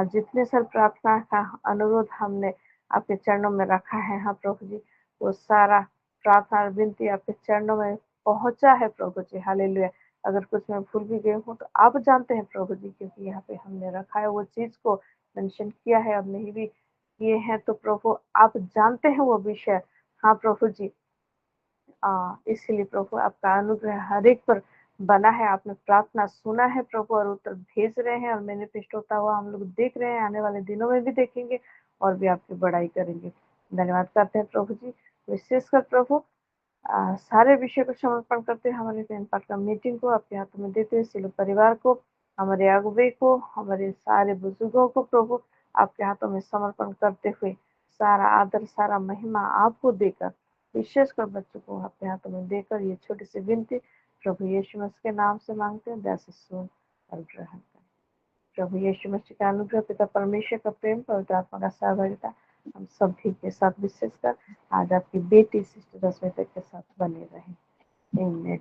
जितने साल प्रार्थना का अनुरोध हमने आपके चरणों में रखा है, हाँ प्रभु जी, वो सारा प्रार्थना और विनती आपके चरणों में पहुंचा है प्रभु जी, हालेलुया। अगर कुछ मैं भूल भी गई हूँ तो आप जानते हैं प्रभु जी, क्योंकि यहाँ पे हमने रखा है वो चीज को मेंशन किया है, और नहीं भी किए हैं तो प्रभु आप जानते हैं वो विषय। हाँ प्रभु जी, इसलिए प्रभु आपका अनुग्रह हर एक पर बना है। आपने प्रार्थना सुना है प्रभु, और उत्तर भेज रहे हैं, और मैनिफेस्ट होता हुआ हम लोग देख रहे हैं, आने वाले दिनों में भी देखेंगे और भी आपकी बड़ाई करेंगे। धन्यवाद करते हैं प्रभु जी। विशेषकर प्रभु सारे विषय को समर्पण करते हैं, हमारे इम्पैक्ट का मीटिंग को आपके हाथों में देते हुए, सिलो परिवार को, हमारे अगुवे को, हमारे सारे बुजुर्गों को प्रभु आपके हाथों में समर्पण करते हुए, सारा आदर, सारा महिमा आपको देकर, विशेषकर बच्चों को आपके हाथों में देकर, ये छोटी सी विनती प्रभु यीशु मसीह के नाम से मांगते हैं, दया से सुन और ग्रहण करें। प्रभु यीशु मसीह का अनुग्रह, पिता परमेश्वर का प्रेम, पवित्र आत्मा का सहभागिता हम सभी के साथ, विशेषकर आज आपकी बेटी सिस्टर रश्मिता के साथ बने रहे। आमीन।